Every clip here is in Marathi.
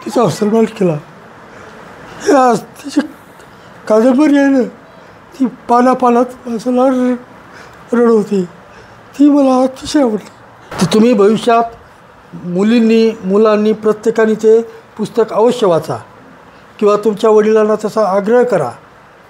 तिचा सन्मान केला. हे तिची कादंबरी आहे ना, ती पानापानात माणसाला रडवते. ती मला अतिशय आवडली. तर तुम्ही भविष्यात मुलांनी प्रत्येकाने ते पुस्तक अवश्य वाचा किंवा तुमच्या वडिलांना तसा आग्रह करा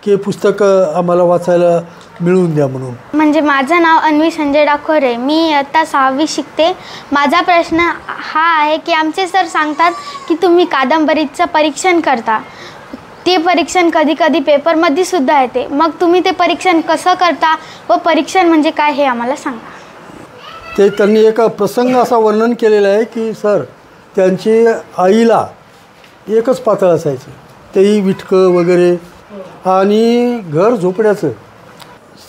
की पुस्तक आम्हाला वाचायला मिळवून द्या म्हणून. म्हणजे माझं नाव अन्वी संजय डाखोरे, मी आता 6वी शिकते. माझा प्रश्न हा आहे की आमचे सर सांगतात की तुम्ही कादंबरीचं परीक्षण करता. ते परीक्षण कधी कधी पेपरमध्ये सुद्धा येते. मग तुम्ही ते परीक्षण कसं करता व परीक्षण म्हणजे काय हे आम्हाला सांगा. ते त्यांनी एक प्रसंग असा वर्णन केलेला आहे की सर त्यांची आईला एकच पातळ असायचं, तेही विटकं वगैरे, आणि घर झोपड्याचं.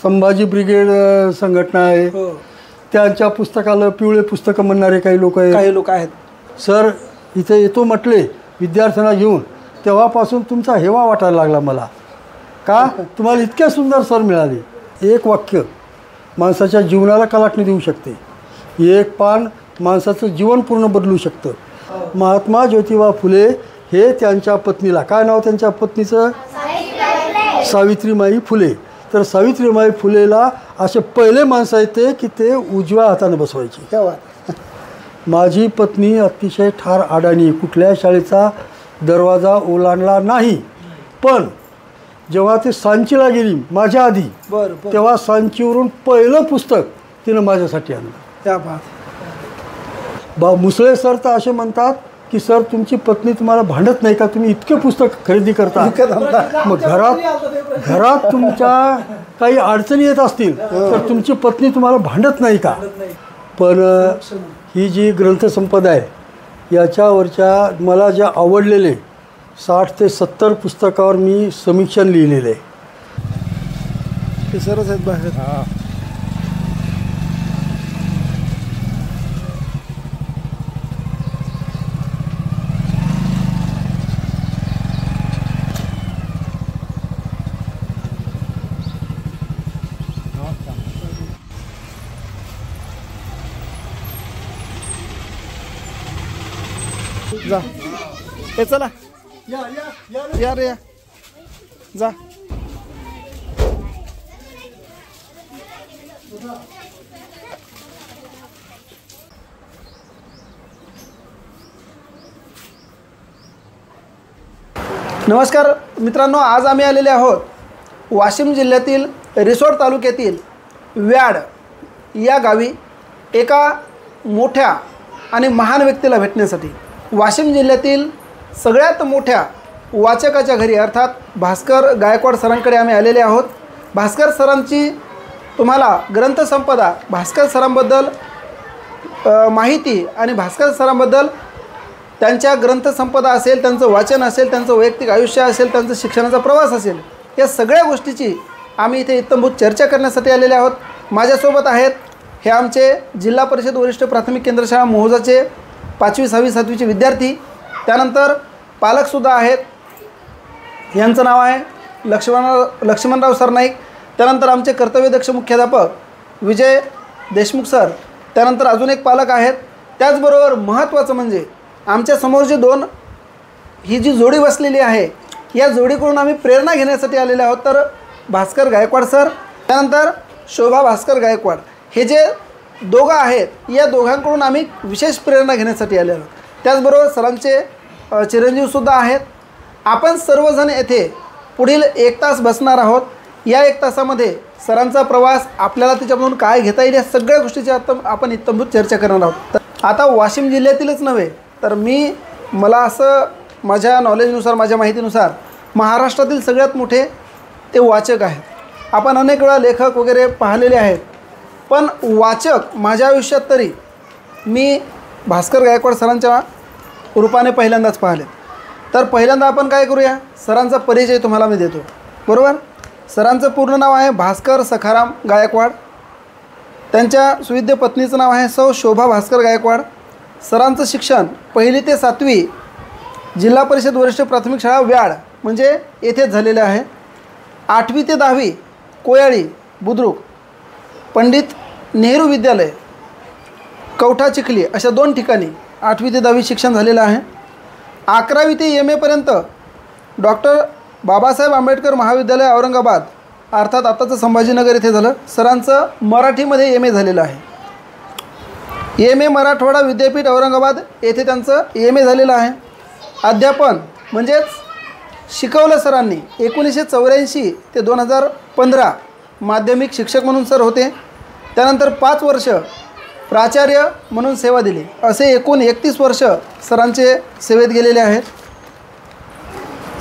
संभाजी ब्रिगेड संघटना आहे, त्यांच्या पुस्तकाला पिवळे पुस्तकं म्हणणारे काही लोक आहेत. सर इथे येतो म्हटले विद्यार्थ्यांना घेऊन, तेव्हापासून तुमचा हेवा वाटायला लागला मला. का तुम्हाला इतके सुंदर सर मिळाले. एक वाक्य माणसाच्या जीवनाला कलाटणी देऊ शकते. एक पान माणसाचं जीवन पूर्ण बदलू शकतं. महात्मा ज्योतिबा फुले हे त्यांच्या पत्नीला, काय नाव त्यांच्या पत्नीचं? सावित्रीमाई फुले. तर सावित्रीमाई फुलेला असे पहिले माणसं आहेत ते की ते उजव्या हाताने बसवायचे. माझी पत्नी अतिशय ठार अडाणी, कुठल्या शाळेचा दरवाजा ओलांडला नाही. पण जेव्हा ते सांचीला गेली माझ्या आधी, तेव्हा सांचीवरून पहिलं पुस्तक तिनं माझ्यासाठी आणलं. मुसळे सर तर असे म्हणतात की सर तुमची पत्नी तुम्हाला भांडत नाही का, तुम्ही इतके पुस्तक खरेदी करता. मग घरात तुमच्या काही अडचणी येत असतील तर तुमची पत्नी तुम्हाला भांडत नाही का. पण ही जी ग्रंथसंपदा आहे याच्यावरच्या मला ज्या आवडलेले 60 ते 70 पुस्तकावर मी समीक्षण लिहिलेलं आहे. ते सरच आहेत बाहेर. जा हे चला या रे या जा. नमस्कार मित्रांनो, आज आम्ही आलेले आहोत वाशिम जिल्ह्यातील रिसोड तालुक्यातील व्याड या गावी एका मोठ्या आणि महान व्यक्तीला भेटण्यासाठी. वाशिम जिल्ह्यातील सगळ्यात मोठ्या वाचकाच्या घरी अर्थात भास्कर गायकवाड सरांकडे आम्ही आलेले आहोत. भास्कर सरांची तुम्हाला ग्रंथसंपदा, भास्कर सरांबद्दल माहिती आणि भास्कर सरांबद्दल त्यांच्या ग्रंथसंपदा असेल, त्यांचं वाचन असेल, त्यांचं वैयक्तिक आयुष्य असेल, त्यांचा शिक्षणाचा प्रवास असेल, या सगळ्या गोष्टीची आम्ही इथे इत्थंभूत चर्चा करण्यासाठी आलेले आहोत. माझ्यासोबत आहेत हे आमचे जिल्हा परिषद वरिष्ठ प्राथमिक केंद्र शाळा मोहोजाचे 5वी 6वी 7वीचे विद्यार्थी. त्यानंतर पालकसुद्धा आहेत. यांचं नाव आहे लक्ष्मणराव सरनाईक. त्यानंतर आमचे कर्तव्यदक्ष मुख्याध्यापक विजय देशमुख सर. त्यानंतर अजून एक पालक आहेत. त्याचबरोबर महत्त्वाचं म्हणजे आमच्यासमोर जी ही जी जोडी बसलेली आहे, या जोडीकडून आम्ही प्रेरणा घेण्यासाठी आलेले आहोत. तर भास्कर गायकवाड सर, त्यानंतर शोभा भास्कर गायकवाड, हे जे दोघं आहेत, या दोघांकडून आम्ही विशेष प्रेरणा घेण्यासाठी आलेलो आहोत. त्याचबरोबर सरांचे चिरंजीवसुद्धा आहेत. आपण सर्वजण येथे पुढील 1 तास बसणार आहोत. या 1 तासामध्ये सरांचा प्रवास, आपल्याला त्याच्यामधून काय घेता येईल, या सगळ्या गोष्टीची आपण इत्थंभूत चर्चा करणार आहोत. तर आता वाशिम जिल्ह्यातीलच नव्हे तर मला असं माझ्या नॉलेजनुसार, माझ्या माहितीनुसार महाराष्ट्रातील सगळ्यात मोठे ते वाचक आहेत. आपण अनेक वेळा लेखक वगैरे पाहिलेले आहेत, पण वाचक माझ्या आयुष्यात तरी मी भास्कर गायकवाड सरांच्या रूपाने पहिल्यांदाच पाहिले. तर पहिल्यांदा आपण काय करूया, सरांचा परिचय तुम्हाला मी देतो. बरोबर. सरांचं पूर्ण नाव आहे भास्कर सखाराम गायकवाड. त्यांच्या सुविद्य पत्नीचं नाव आहे सौ शोभा भास्कर गायकवाड. सरांचं शिक्षण 1ली ते 7वी जिल्हा परिषद वरिष्ठ प्राथमिक शाळा व्याड म्हणजे येथेच झालेलं आहे. 8वी ते 10वी कोयाळी बुद्रुक पंडित नेहरू विद्यालय कवठा चिखली अशा 2 ठिकाणी 8वी ते 10वी शिक्षण झालेलं आहे. 11वी ते एम एपर्यंत डॉक्टर बाबासाहेब आंबेडकर महाविद्यालय औरंगाबाद अर्थात आताचं संभाजीनगर येथे झालं. सरांचं मराठीमध्ये एम ए झालेलं आहे. एम ए मराठवाडा विद्यापीठ औरंगाबाद येथे त्यांचं एम ए झालेलं आहे. अध्यापन म्हणजेच शिकवलं सरांनी 1984 ते 2015 माध्यमिक शिक्षक म्हणून सर होते. त्यानंतर 5 वर्ष प्राचार्य म्हणून सेवा दिली. असे एकूण 31 वर्ष सरांचे सेवेत गेलेले आहेत.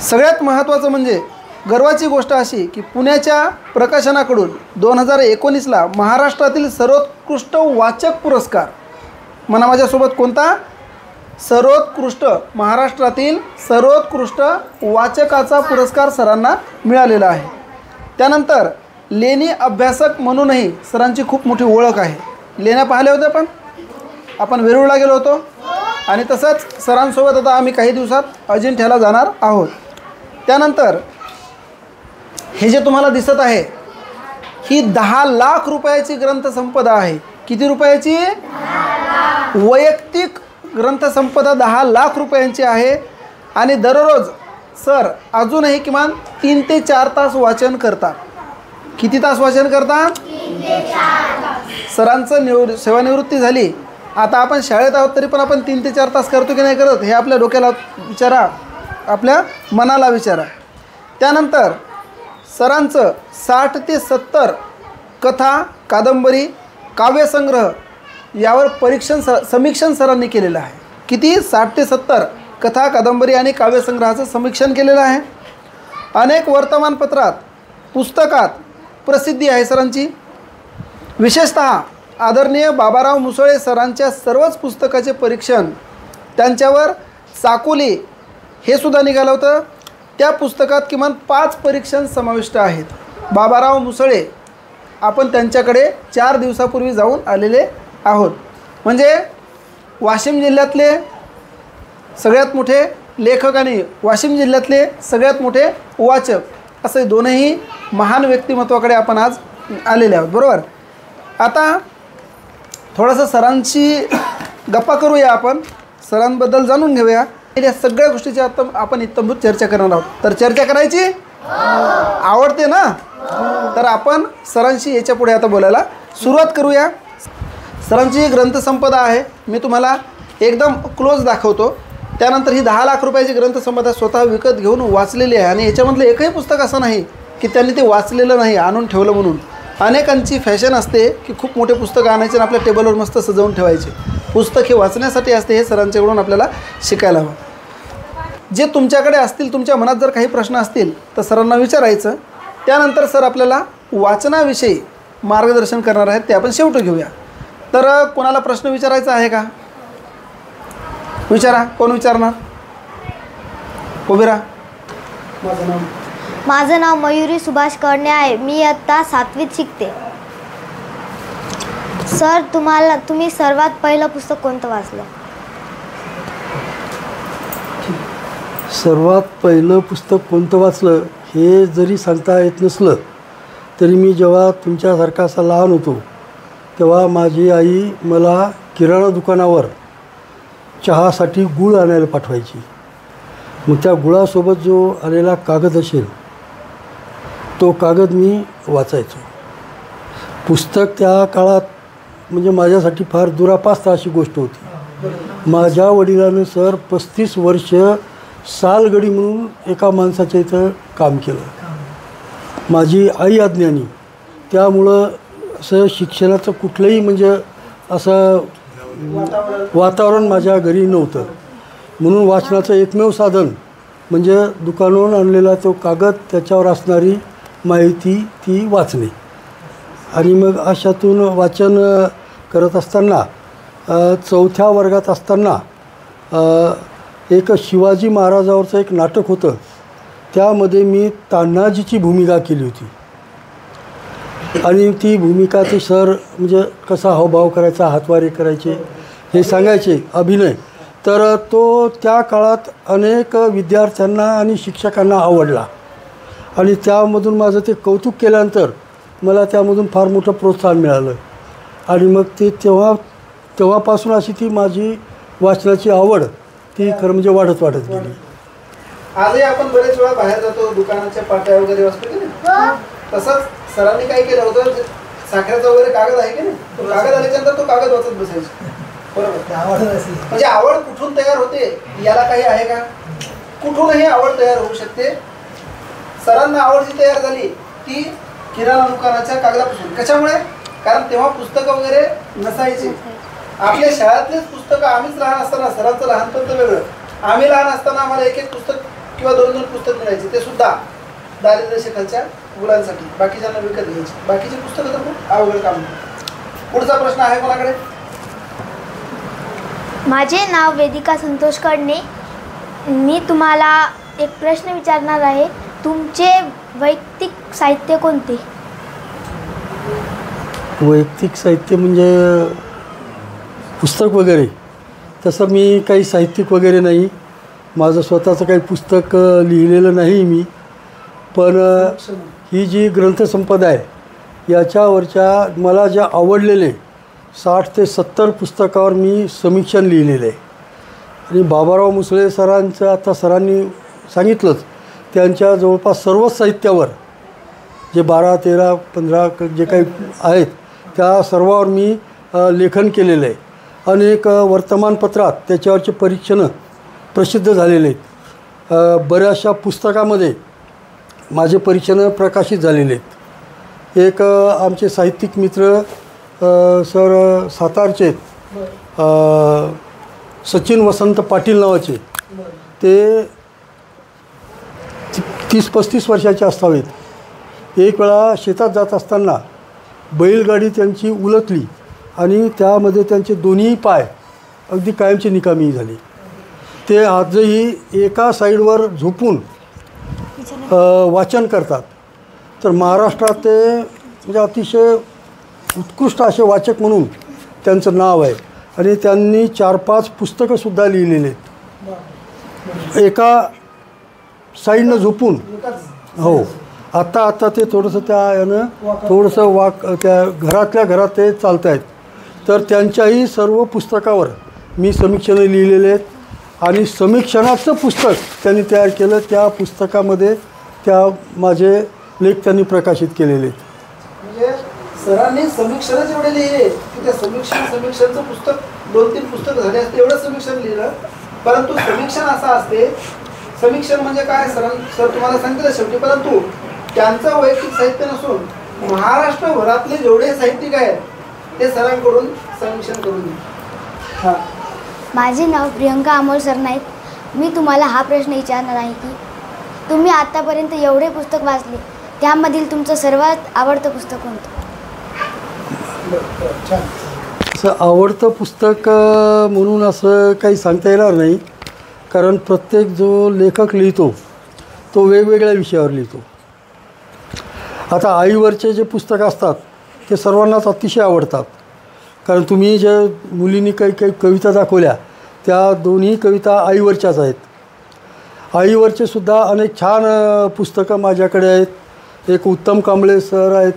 सगळ्यात महत्त्वाचं म्हणजे गर्वाची गोष्ट अशी की पुण्याच्या प्रकाशनाकडून 2019ला महाराष्ट्रातील सर्वोत्कृष्ट वाचक पुरस्कार, म्हणा माझ्यासोबत कोणता, सर्वोत्कृष्ट, महाराष्ट्रातील सर्वोत्कृष्ट वाचकाचा पुरस्कार सरांना मिळालेला आहे. त्यानंतर लेणी अभ्यासक म्हणूनही सरांची खूप मोठी ओळख आहे. लेण्या पाहिल्या होत्या आपण वेरूळला गेलो होतो. आणि तसंच सरांसोबत आता आम्ही काही दिवसात अजिंठ्याला जाणार आहोत. त्यानंतर हे जे तुम्हाला दिसत आहे ही 10 लाख रुपयाची ग्रंथसंपदा आहे. किती रुपयाची? वैयक्तिक ग्रंथसंपदा 10 लाख रुपयांची आहे. आणि दररोज सर अजूनही किमान 3 ते 4 तास वाचन करतात. किती तास वाचन करतात? 3 ते 4 तास. सरांचं सेवानिवृत्ती झाली, आता आपण शाळेत आहोत तरी पण आपण 3 ते 4 तास करतो की नाही करत हे आपल्या डोक्याला विचारा, आपल्या मनाला विचारा. त्यानंतर सरांचं 60 ते 70 कथा, कादंबरी, काव्यसंग्रह यावर समीक्षण सरांनी केलेलं आहे. किती? 60 ते 70 कथा, कादंबरी आणि काव्यसंग्रहाचं समीक्षण केलेलं आहे. अनेक वर्तमानपत्रात, पुस्तकात प्रसिद्धी आहे सरांची. विशेषतः आदरणीय बाबाराव मुसळे सरांच्या सर्वच पुस्तकाचे परीक्षण, त्यांच्यावर चाकोली हे सुद्धा निघालं होतं. त्या पुस्तकात किमान 5 परीक्षण समाविष्ट आहेत. बाबाराव मुसळे आपण त्यांच्याकडे 4 दिवसापूर्वी जाऊन आलेले आहोत. म्हणजे वाशिम जिल्ह्यातले सगळ्यात मोठे लेखक आणि वाशिम जिल्ह्यातले सगळ्यात मोठे वाचक असे दोनही महान व्यक्तिमत्वाकडे आपण आज आलेले आहोत. बरोबर. आता थोडंसं सरांची गप्पा करूया, आपण सरांबद्दल जाणून घेऊया. या सगळ्या गोष्टीची आता आपण इत्थंभूत चर्चा करणार आहोत. तर चर्चा करायची आवडते ना? तर आपण सरांशी याच्या पुढे आता बोलायला सुरुवात करूया. सरांची ग्रंथसंपदा आहे, मी तुम्हाला एकदम क्लोज दाखवतो. त्यानंतर ही 10 लाख रुपयाची ग्रंथसंपदा स्वतः विकत घेऊन वाचलेली आहे. आणि याच्यामधलं एकही पुस्तक असं नाही की त्यांनी ते वाचलेलं नाही, आणून ठेवलं म्हणून. अनेकांची फॅशन असते की खूप मोठे पुस्तकं आणायचे आणि आपल्या टेबलवर मस्त सजवून ठेवायचे. पुस्तक हे वाचण्यासाठी असते, हे सरांच्याकडून आपल्याला शिकायला हवं. जे तुमच्याकडे असतील, तुमच्या मनात जर काही प्रश्न असतील तर सरांना विचारायचं. त्यानंतर सर आपल्याला वाचनाविषयी मार्गदर्शन करणार आहेत, ते आपण शेवटी घेऊया. तर कोणाला प्रश्न विचारायचा आहे का? विचारा. कोण विचारणार? उभे राहा. माझं नाव मयुरी सुभाष कडणे आहे. मी इयत्ता 7वीत शिकते. सर तुम्ही सर्वात पहिलं पुस्तक कोणतं वाचलं? सर्वात पहिलं पुस्तक कोणतं वाचलं हे जरी सांगता येत नसलं तरी मी जेव्हा तुमच्यासारखा असा लहान होतो तेव्हा माझी आई मला किराणा दुकानावर चहासाठी गूळ आणायला पाठवायची. मग त्या गुळासोबत जो आलेला कागद असेल तो कागद मी वाचायचो. पुस्तक त्या काळात म्हणजे माझ्यासाठी फार दुरापास्त अशी गोष्ट होती. माझ्या वडिलांनी सर 35 वर्ष सालगडी म्हणून एका माणसाच्या इथं काम केलं. माझी आई अज्ञानी, त्यामुळं असं शिक्षणाचं कुठलंही म्हणजे असं वातावरण माझ्या घरी नव्हतं. म्हणून वाचनाचं एकमेव साधन म्हणजे दुकानावरून आणलेला तो कागद, त्याच्यावर असणारी माहिती ती वाचणे. आणि मग अशातून वाचन करत असताना 4थ्या वर्गात असताना एक शिवाजी महाराजावरचं एक नाटक होतं, त्यामध्ये मी तान्हाजीची भूमिका केली होती. आणि ती भूमिका ते सर म्हणजे कसा हावभाव करायचा, हातवारे करायचे हे सांगायचे, अभिनय. तर तो त्या काळात अनेक विद्यार्थ्यांना आणि शिक्षकांना आवडला. आणि त्यामधून माझं ते कौतुक केल्यानंतर मला त्यामधून फार मोठं प्रोत्साहन मिळालं. आणि मग ते तेव्हापासून अशी ती माझी वाचनाची आवड ती खरं म्हणजे वाढत गेली. आजही आपण बरेच वेळा बाहेर जातो, दुकानाच्या पाट्या वगैरे वाचतो की नाही, तसंच सरांनी काय केलं होतं, साखरेचा वगैरे कागद आहे की नाही, तो कागद आल्याच्यानंतर तो कागद वाचत बसायचा. बरोबर. म्हणजे आवड कुठून तयार होते याला काही आहे का? कुठूनही आवड तयार होऊ शकते. सरांना आवड जी तयार झाली ती किराणा दुकानाच्या कागदापासून. कशामुळे? कारण तेव्हा पुस्तकं वगैरे नसायची. आपल्या शाळेतलेच पुस्तकं, आम्हीच लहान असताना, सरांचं लहानपण तर वेगळं, आम्ही लहान असताना आम्हाला एक पुस्तक किंवा 2 पुस्तक मिळायचे, ते सुद्धा दारिद्र्यरेषेखालच्या मुलांसाठी, बाकीच्यांना विकत घ्यायचे. बाकीची पुस्तकं तर खूप अवघड काम. पुढचा प्रश्न आहे कोणाकडे? माझे नाव वेदिका संतोष कडणे. मी तुम्हाला एक प्रश्न विचारणार आहे. तुमचे वैयक्तिक साहित्य कोणते? वैयक्तिक साहित्य म्हणजे पुस्तक वगैरे. तसं मी काही साहित्यिक वगैरे नाही, माझं स्वतःचं काही पुस्तक लिहिलेलं नाही मी. पण ही जी ग्रंथसंपदा आहे याच्यावरच्या मला ज्या आवडलेले 60 ते 70 पुस्तकावर मी समीक्षण लिहिलेलं आहे. आणि बाबाराव मुसळे सरांचं आता सरांनी सांगितलंच, त्यांच्या जवळपास सर्वच साहित्यावर जे 12, 13, 15 जे काही आहेत त्या सर्वावर मी लेखन केलेलं आहे. अनेक वर्तमानपत्रात त्याच्यावरचे परीक्षणं प्रसिद्ध झालेले आहेत. बऱ्याचशा पुस्तकामध्ये माझे परीक्षणं प्रकाशित झालेले आहेत. एक आमचे साहित्यिक मित्र सर सातारचे आहेत, सचिन वसंत पाटील नावाचे, ते 30-35 वर्षाचे असावेत. एक वेळा शेतात जात असताना बैलगाडी त्यांची उलटली आणि त्यामध्ये त्यांचे दोन्ही पाय अगदी कायमचे निकामी झाले. ते आजही एका साईडवर झोपून वाचन करतात. तर महाराष्ट्रात ते म्हणजे अतिशय उत्कृष्ट असे वाचक म्हणून त्यांचं नाव आहे. आणि त्यांनी 4-5 पुस्तकंसुद्धा लिहिलेली आहेत एका साईडनं झोपून. हो, आता ते थोडंसं त्या यानं थोडंसं त्या घरातल्या घरात ते चालत आहेत. तर त्यांच्याही सर्व पुस्तकावर मी समीक्षणं लिहिलेले आहेत. आणि समीक्षणाचं पुस्तक त्यांनी तयार केलं, त्या पुस्तकामध्ये त्या माझे लेख त्यांनी प्रकाशित केलेले आहेत. म्हणजे सरांनी समीक्षणच एवढे लिहिले की त्या समीक्षणचं पुस्तक 2-3 पुस्तकं झाले असते, एवढं समीक्षण लिहिलं. परंतु समीक्षण असं असते, समीक्षण म्हणजे काय सर तुम्हाला सांगितलं शेवटी. परंतु त्यांचं वैयक्तिक साहित्य नसून महाराष्ट्रभरातले जेवढे साहित्यिक आहेत ते सरांकडून समीक्षण करून घे. हां. माझे नाव प्रियंका अमोल सरनाईक. मी तुम्हाला हा प्रश्न विचारणार आहे की तुम्ही आत्तापर्यंत एवढे पुस्तक वाचले, त्यामधील तुमचं सर्वात आवडतं पुस्तक कोणतं? असं आवडतं पुस्तक म्हणून असं काही सांगता येणार नाही, कारण प्रत्येक जो लेखक लिहितो तो वेगवेगळ्या विषयावर लिहितो. आता आईवरचे जे पुस्तक असतात ते सर्वांनाच अतिशय आवडतात, कारण तुम्ही ज्या मुलींनी काही कविता दाखवल्या त्या दोन्ही कविता आईवरच्याच आहेत. आईवरचे सुद्धा अनेक छान पुस्तकं माझ्याकडे आहेत. एक उत्तम कांबळे सर आहेत,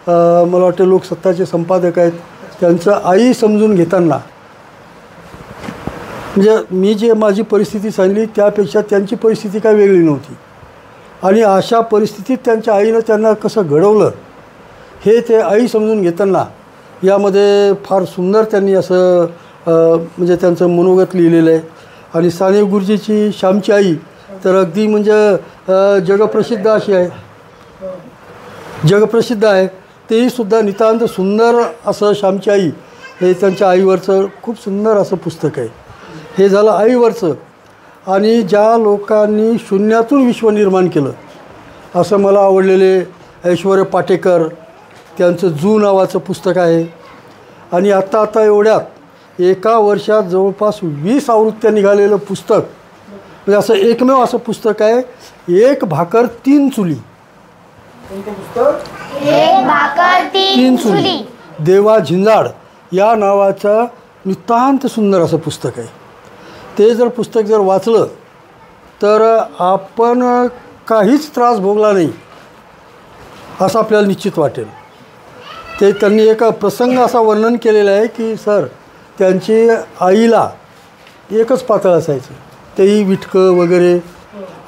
मला वाटते लोकसत्ताचे संपादक आहेत. त्यांचं आई समजून घेताना म्हणजे मी जे माझी परिस्थिती सांगली त्यापेक्षा त्यांची परिस्थिती काय वेगळी नव्हती. आणि अशा परिस्थितीत त्यांच्या आईनं त्यांना कसं घडवलं हे ते आई समजून घेताना यामध्ये फार सुंदर त्यांनी असं म्हणजे त्यांचं मनोगत लिहिलेलं आहे. आणि साने गुरुजीची श्यामची आई तर अगदी म्हणजे जगप्रसिद्ध अशी आहे, जगप्रसिद्ध आहे. तेही सुद्धा नितांत सुंदर असं श्यामची आई हे त्यांच्या आईवरचं खूप सुंदर असं पुस्तक आहे. हे झालं आईवरचं. आणि ज्या लोकांनी शून्यातून विश्व निर्माण केलं असं मला आवडलेले ऐश्वर्य पाटेकर, त्यांचं जू नावाचं पुस्तक आहे. आणि आता एवढ्यात एका वर्षात जवळपास 20 आवृत्त्या निघालेलं पुस्तक, म्हणजे असं एकमेव असं पुस्तक आहे, एक भाकर तीन चुली. एक भाकर तीन चुली, देवा झिंजाड या नावाचं नितांत सुंदर असं पुस्तक आहे. ते जर पुस्तक जर वाचलं तर आपण काहीच त्रास भोगला नाही असं आपल्याला निश्चित वाटेल. ते त्यांनी एका प्रसंग असा वर्णन केलेला आहे की सर त्यांची आईला एकच पातळ असायचं, तेही विटकं वगैरे.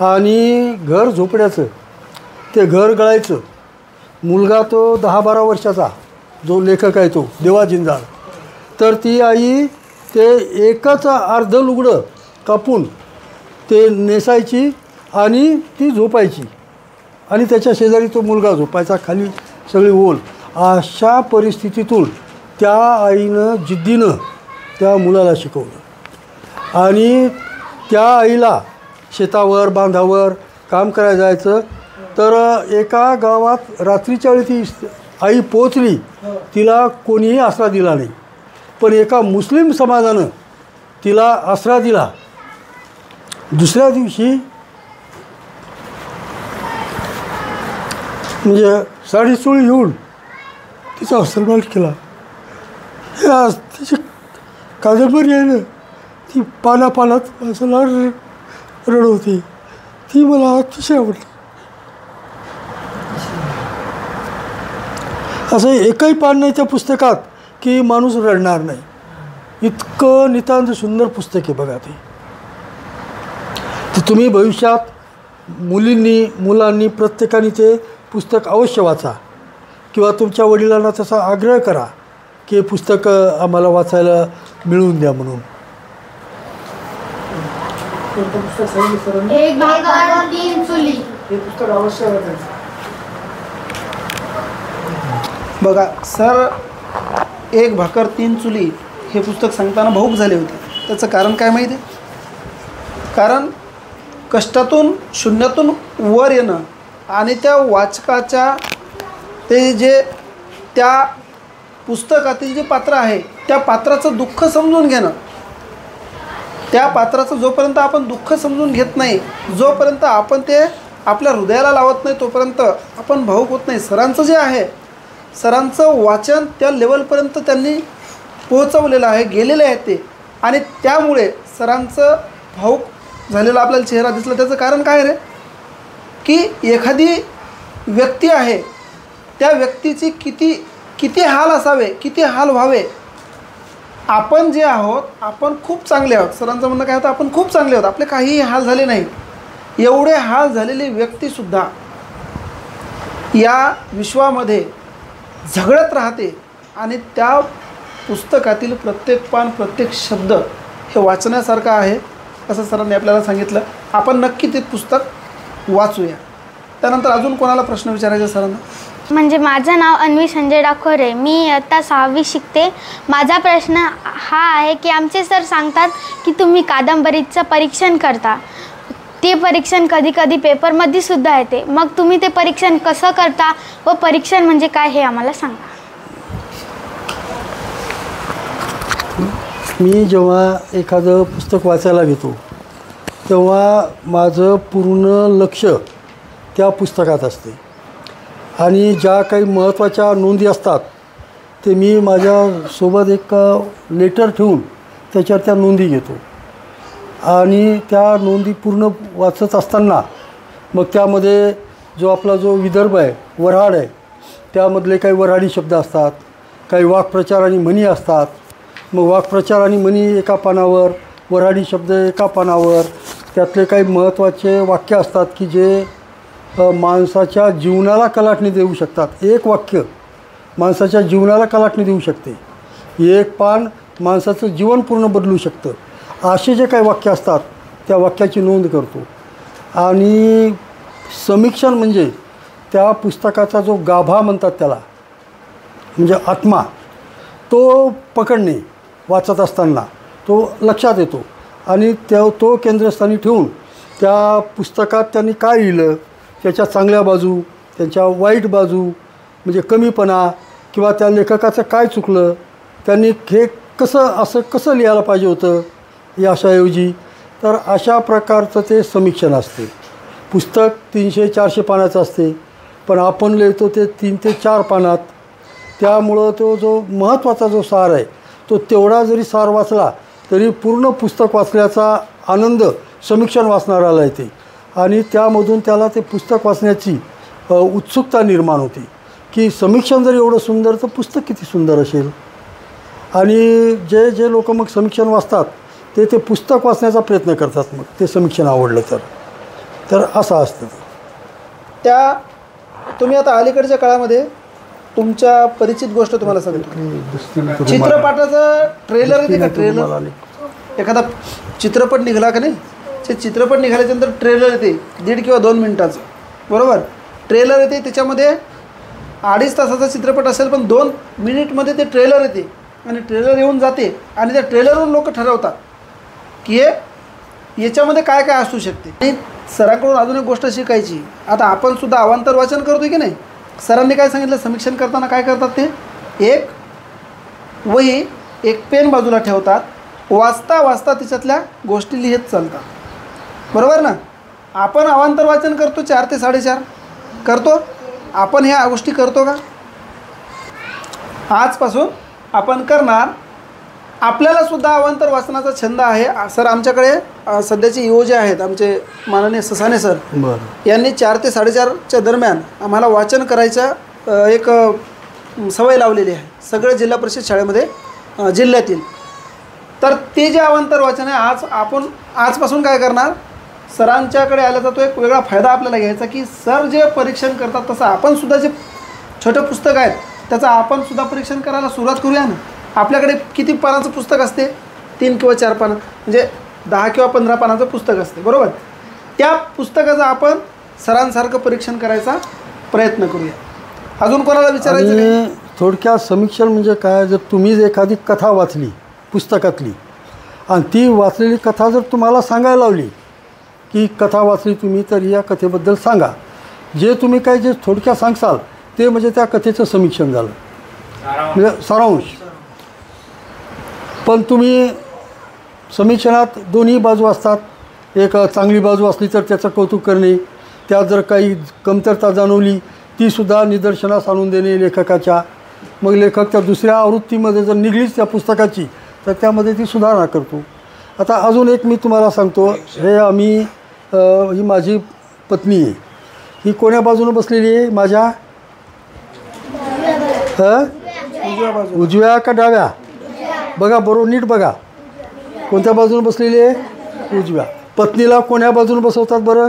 आणि घर झोपड्याचं, ते घर गळायचं. मुलगा तो 10-12 वर्षाचा, जो लेखक आहे तो देवा जिंदाळ. तर ती आई ते एकच अर्ध लुगडं कापून ते नेसायची आणि ती झोपायची, आणि त्याच्या शेजारी तो मुलगा झोपायचा, खाली सगळी ओल. अशा परिस्थितीतून त्या आईनं जिद्दीनं त्या मुलाला शिकवलं. आणि त्या आईला शेतावर बांधावर काम करायला जायचं. तर एका गावात रात्रीच्या वेळी ती आई पोचली, तिला कोणीही आसरा दिला नाही. पण एका मुस्लिम समाजानं तिला आसरा दिला. दुसऱ्या दिवशी म्हणजे साडीचोळी घेऊन तिचा सन्मान केला. हे आज तिची कादंबरी आहे ना, ती पानापानात माणसाला रडवते. ती मला अतिशय आवडली. असं एकही पान नाही त्या पुस्तकात की माणूस रडणार नाही. इतकं नितांत सुंदर पुस्तक आहे बघा ते. तर तुम्ही भविष्यात मुलांनी प्रत्येकाने ते पुस्तक अवश्य वाचा, किंवा तुमच्या वडिलांना तसा आग्रह करा की हे पुस्तक आम्हाला वाचायला मिळवून द्या म्हणून. एक भाकर तीन चुली. हे पुस्तक अवश्य वाचायचं. बघा सर, एक भाकर तीन चुली हे पुस्तक सांगताना भावूक झाले होते. त्याचं कारण काय माहिती आहे? कारण कष्टातून शून्यातून वर येणं आणि त्या वाचकाच्या ते जे त्या पुस्तकातील जे पात्र आहे त्या पात्राचं दुःख समजून घेणं. त्या पात्राचं जोपर्यंत आपण दुःख समजून घेत नाही, जोपर्यंत आपण ते आपल्या हृदयाला लावत नाही, तोपर्यंत आपण भावूक होत नाही. सरांचं जे आहे, सरांचं वाचन त्या लेवलपर्यंत त्यांनी पोहोचवलेलं आहे, गेलेले आहेत ते. आणि त्यामुळे सरांचं भावूक झालेला आपल्याला चेहरा दिसला. त्याचं कारण काय रे, की एखादी व्यक्ती आहे, त्या व्यक्तीची किती हाल असावे, किती हाल व्हावे. आपण जे आहोत, आपण खूप चांगले आहोत. सरांचं म्हणणं काय होतं, आपण खूप चांगले आहोत, आपले काहीही हाल झाले नाही. एवढे हाल झालेली व्यक्तीसुद्धा या विश्वामध्ये झगडत राहते. आणि त्या पुस्तकातील प्रत्येक पान, प्रत्येक शब्द हे वाचण्यासारखं आहे असं सरांनी आपल्याला सांगितलं. आपण नक्की ते पुस्तक वाचूया. त्यानंतर अजून कोणाला प्रश्न विचारायचा सरांना? म्हणजे माझं नाव अन्वी संजय डाखोरे, मी इयत्ता 6वी शिकते. माझा प्रश्न हा आहे की आमचे सर सांगतात की तुम्ही कादंबरीचं परीक्षण करता. ते परीक्षण कधी कधी पेपरमध्ये सुद्धा येते. मग तुम्ही ते परीक्षण कसं करता व परीक्षण म्हणजे काय हे आम्हाला सांगा. मी जेव्हा एखादं पुस्तक वाचायला घेतो तेव्हा माझं पूर्ण लक्ष त्या पुस्तकात असते. आणि ज्या काही महत्त्वाच्या नोंदी असतात ते मी माझ्यासोबत एक लेटर ठेवून त्याच्यावर त्या नोंदी घेतो. आणि त्या नोंदी पूर्ण वाचत असताना मग त्यामध्ये जो आपला जो विदर्भ आहे, वऱ्हाड आहे, त्यामधले काही वऱ्हाडी शब्द असतात, काही वाक्प्रचार आणि म्हणी असतात. मग वाक्प्रचार आणि म्हणी एका पानावर, वऱ्हाडी शब्द एका पानावर. त्यातले काही महत्त्वाचे वाक्य असतात की जे माणसाच्या जीवनाला कलाटणी देऊ शकतात. एक वाक्य माणसाच्या जीवनाला कलाटणी देऊ शकते. एक पान माणसाचं जीवन पूर्ण बदलू शकतं. असे जे काही वाक्य असतात त्या वाक्याची नोंद करतो. आणि समीक्षण म्हणजे त्या पुस्तकाचा जो गाभा म्हणतात त्याला, म्हणजे आत्मा, तो पकडणे वाचत असताना तो लक्षात येतो. आणि तो केंद्रस्थानी ठेवून त्या पुस्तकात त्यांनी काय लिहिलं, त्याच्या चांगल्या बाजू, त्यांच्या वाईट बाजू, म्हणजे कमीपणा किंवा त्या लेखकाचं काय चुकलं, त्यांनी हे कसं लिहायला पाहिजे होतं याच्याऐवजी. तर अशा प्रकारचं ते समीक्षण असते. पुस्तक 300-400 पानाचं असते, पण आपण लिहितो ते 3 ते 4 पानात. त्यामुळं तो जो महत्त्वाचा जो सार आहे तो तेवढा जरी सार वाचला तरी पूर्ण पुस्तक वाचल्याचा आनंद समीक्षण वाचणाऱ्याला येते. आणि त्यामधून त्याला ते पुस्तक वाचण्याची उत्सुकता निर्माण होते की समीक्षण जर एवढं सुंदर तर पुस्तक किती सुंदर असेल. आणि जे लोक मग समीक्षण वाचतात ते पुस्तक वाचण्याचा प्रयत्न करतात. मग ते समीक्षण आवडलं तर असं असतं. त्या तुम्ही आता अलीकडच्या काळामध्ये तुमच्या परिचित गोष्ट तुम्हाला सांगतो. चित्रपटाचं ट्रेलर येते का, ट्रेलर एखादा चित्रपट निघाला का नाही, ते चित्रपट निघाल्याच्यानंतर ट्रेलर येते 1.5 किंवा 2 मिनिटाचं, बरोबर. ट्रेलर येते, त्याच्यामध्ये 2.5 तासाचा चित्रपट असेल पण 2 मिनिटमध्ये ते ट्रेलर येते आणि ट्रेलर येऊन जाते आणि त्या ट्रेलरवरून लोक ठरवतात की हे याच्यामध्ये काय काय असू शकते. आणि सरांकडून अजून एक गोष्ट शिकायची. आता आपण सुद्धा अवांतर वाचन करतोय की नाही. सरांनी काय सांगितलं, समीक्षण करताना काय करतात, ते एक वही एक पेन बाजूला ठेवतात, वाचता वाचता त्याच्यातल्या गोष्टी लिहित चालतात, बरोबर ना. आपण अवांतर वाचन करतो 4 ते 4:30 करतो. आपण ह्या गोष्टी करतो का? आजपासून आपण करणार. आपल्याला सुद्धा अवांतर वाचनाचा छंद आहे. सर आमच्याकडे सध्याचे ईओ जे आहेत आमचे माननीय ससाने सर, यांनी 4 ते 4:30च्या दरम्यान आम्हाला वाचन करायचं एक सवय लावलेली आहे सगळ्या जिल्हा परिषद शाळेमध्ये जिल्ह्यातील. तर ते जे अवांतर वाचन आहे, आज आपण आजपासून काय करणार, सरांच्याकडे आल्याचा तो एक वेगळा फायदा आपल्याला घ्यायचा की सर जे परीक्षण करतात तसं आपण सुद्धा जे छोटं पुस्तक आहेत त्याचं आपण सुद्धा परीक्षण करायला सुरुवात करूया ना. आपल्याकडे किती पानाचं पुस्तक असते, 3 किंवा 4 पानं, म्हणजे 10 किंवा 15 पानाचं पुस्तक असते, बरोबर. त्या पुस्तकाचं आपण सरांसारखं परीक्षण करायचा प्रयत्न करूया. अजून कोणाला विचारायचं? आणि थोडक्यात समीक्षण म्हणजे काय, जर तुम्ही एखादी कथा वाचली पुस्तकातली आणि ती वाचलेली कथा जर तुम्हाला सांगायला लावली की कथा वाचली तुम्ही तर या कथेबद्दल सांगा, जे तुम्ही काय जे थोडक्यात सांगसाल ते म्हणजे त्या कथेचं समीक्षण झालं, म्हणजे सारांश. पण तुम्ही समीक्षणात दोन्ही बाजू असतात. एक चांगली बाजू असली तर त्याचं कौतुक करणे, त्यात जर काही कमतरता जाणवली तीसुद्धा निदर्शनास आणून देणे लेखकाच्या. मग लेखक त्या दुसऱ्या आवृत्तीमध्ये जर निघलीच त्या पुस्तकाची तर त्यामध्ये ती सुधारणा करतो. आता अजून एक मी तुम्हाला सांगतो. हे आम्ही ही माझी पत्नी आहे, ही कोण्या बाजूनं बसलेली आहे, माझ्या उजव्या का डाव्या, बघा बरोबर नीट बघा, कोणत्या बाजूने बसलेली आहे, उजव्या. पत्नीला कोण्या बाजूने बसवतात बरं,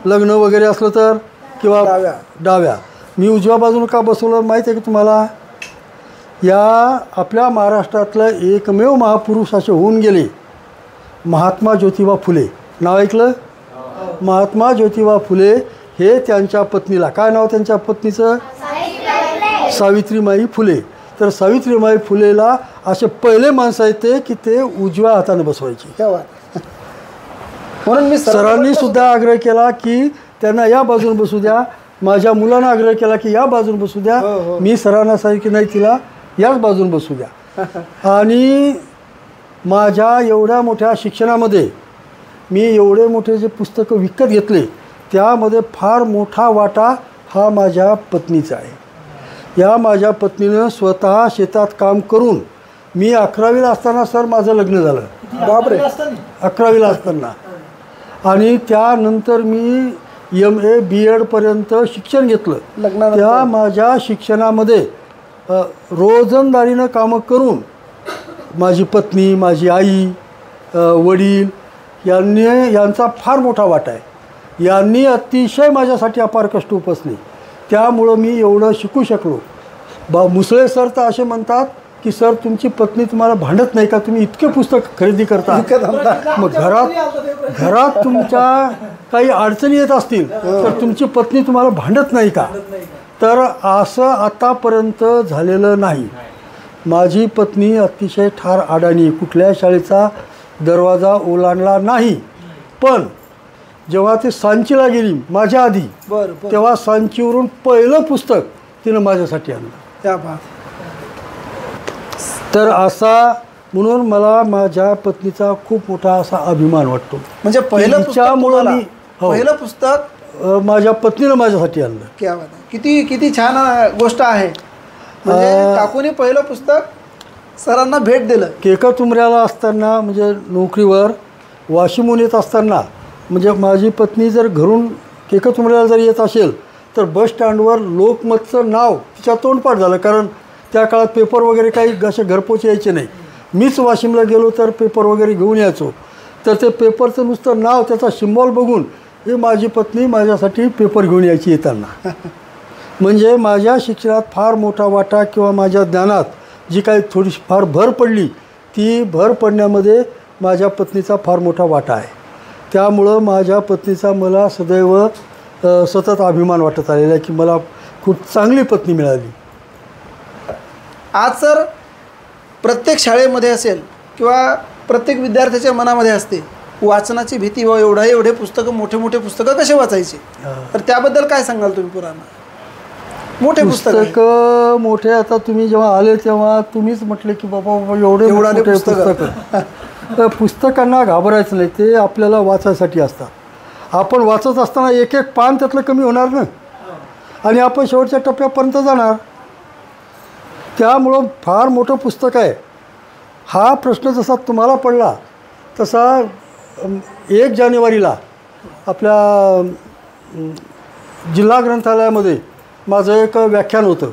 लग्न वगैरे असलं तर, किंवा डाव्या. मी उजव्या बाजूने का बसवलं माहीत आहे की तुम्हाला, या आपल्या महाराष्ट्रातलं एकमेव महापुरुष असे होऊन गेले महात्मा ज्योतिबा फुले. नाव ऐकलं, महात्मा ज्योतिबा फुले. हे त्यांच्या पत्नीला, काय नाव त्यांच्या पत्नीचं, सावित्रीमाई फुले. तर सावित्रीमाई फुलेला असे पहिले माणसं आहेत ते की ते उजव्या हाताने बसवायचे. म्हणून मी सरांनी सुद्धा आग्रह केला की त्यांना या बाजून बसू द्या, माझ्या मुलांना आग्रह केला की या बाजून बसू द्या. मी सरांना सांगितलं की नाही तिला याच बाजून बसू द्या. आणि माझ्या एवढ्या मोठ्या शिक्षणामध्ये मी एवढे मोठे जे पुस्तकं विकत घेतले त्यामध्ये फार मोठा वाटा हा माझ्या पत्नीचा आहे. या माझ्या पत्नीनं स्वतः शेतात काम करून, मी 11वीला असताना सर माझं लग्न झालं, बापरे 11वीला असताना, आणि त्यानंतर मी MA BEdपर्यंत शिक्षण घेतलं. त्या माझ्या शिक्षणामध्ये रोजंदारीनं कामं करून माझी पत्नी, माझी आई, वडील यांचा फार मोठा वाटा आहे. यांनी अतिशय माझ्यासाठी अपार कष्ट उपसले, त्यामुळं मी एवढं शिकू शकलो. मुसळे सर तर असे म्हणतात की सर तुमची पत्नी तुम्हाला भांडत नाही का, तुम्ही इतके पुस्तक खरेदी करता, मग घरात तुमच्या काही अडचणी येत असतील तर तुमची पत्नी तुम्हाला भांडत नाही का. तर असं आतापर्यंत झालेलं नाही. माझी पत्नी अतिशय ठार अडाणी, कुठल्या शाळेचा दरवाजा ओलांडला नाही. पण जेव्हा ती सांचीला गेली माझ्या आधी, तेव्हा सांचीवरून पहिलं पुस्तक तिनं माझ्यासाठी आणलं. तर असा म्हणून मला माझ्या पत्नीचा खूप मोठा असा अभिमान वाटतो. म्हणजे पहिलं पुस्तक माझ्या पत्नीनं माझ्यासाठी आणलं. क्या बात आहे. किती छान गोष्ट आहे. म्हणजे काकूने पहिलं पुस्तक सरांना भेट दिलं. केकतुमऱ्याला असताना, म्हणजे नोकरीवर वाशिमहून येत असताना, म्हणजे माझी पत्नी जर घरून केकतुमऱ्याला जर येत असेल तर बस स्टँडवर लोकमतचं नाव तिच्या तोंडपाठ झालं. कारण त्या काळात पेपर वगैरे काही असे घरपोच यायचे नाही. मीच वाशिमला गेलो तर पेपर वगैरे घेऊन यायचो, तर ते पेपरचं नुसतं नाव, त्याचा सिम्बॉल बघून हे माझी पत्नी माझ्यासाठी पेपर घेऊन यायची येताना. म्हणजे माझ्या शिक्षणात फार मोठा वाटा किंवा माझ्या ज्ञानात जी काही थोडीशी फार भर पडली, ती भर पडण्यामध्ये माझ्या पत्नीचा फार मोठा वाटा आहे. त्यामुळं माझ्या पत्नीचा मला सदैव सतत अभिमान वाटत आलेला आहे की मला खूप चांगली पत्नी मिळाली. आज सर प्रत्येक शाळेमध्ये असेल किंवा प्रत्येक विद्यार्थ्याच्या मनामध्ये असते वाचनाची भीती, व एवढे पुस्तकं, मोठे मोठे पुस्तकं कसे वाचायचे, तर त्याबद्दल काय सांगाल तुम्ही? पुराणा मोठे पुस्तकं मोठे, आता तुम्ही जेव्हा आले तेव्हा तुम्हीच म्हटले की बाबा एवढे मोठे पुस्तकं. पुस्तकांना घाबरायचं नाही, ते आपल्याला वाचायसाठी असतात. आपण वाचत असताना एक एक पान त्यातलं कमी होणार ना, आणि आपण शेवटच्या टप्प्यापर्यंत जाणार. त्यामुळं फार मोठं पुस्तक आहे. हा प्रश्न जसा तुम्हाला पडला तसा 1 जानेवारीला आपल्या जिल्हा ग्रंथालयामध्ये माझं एक व्याख्यान होतं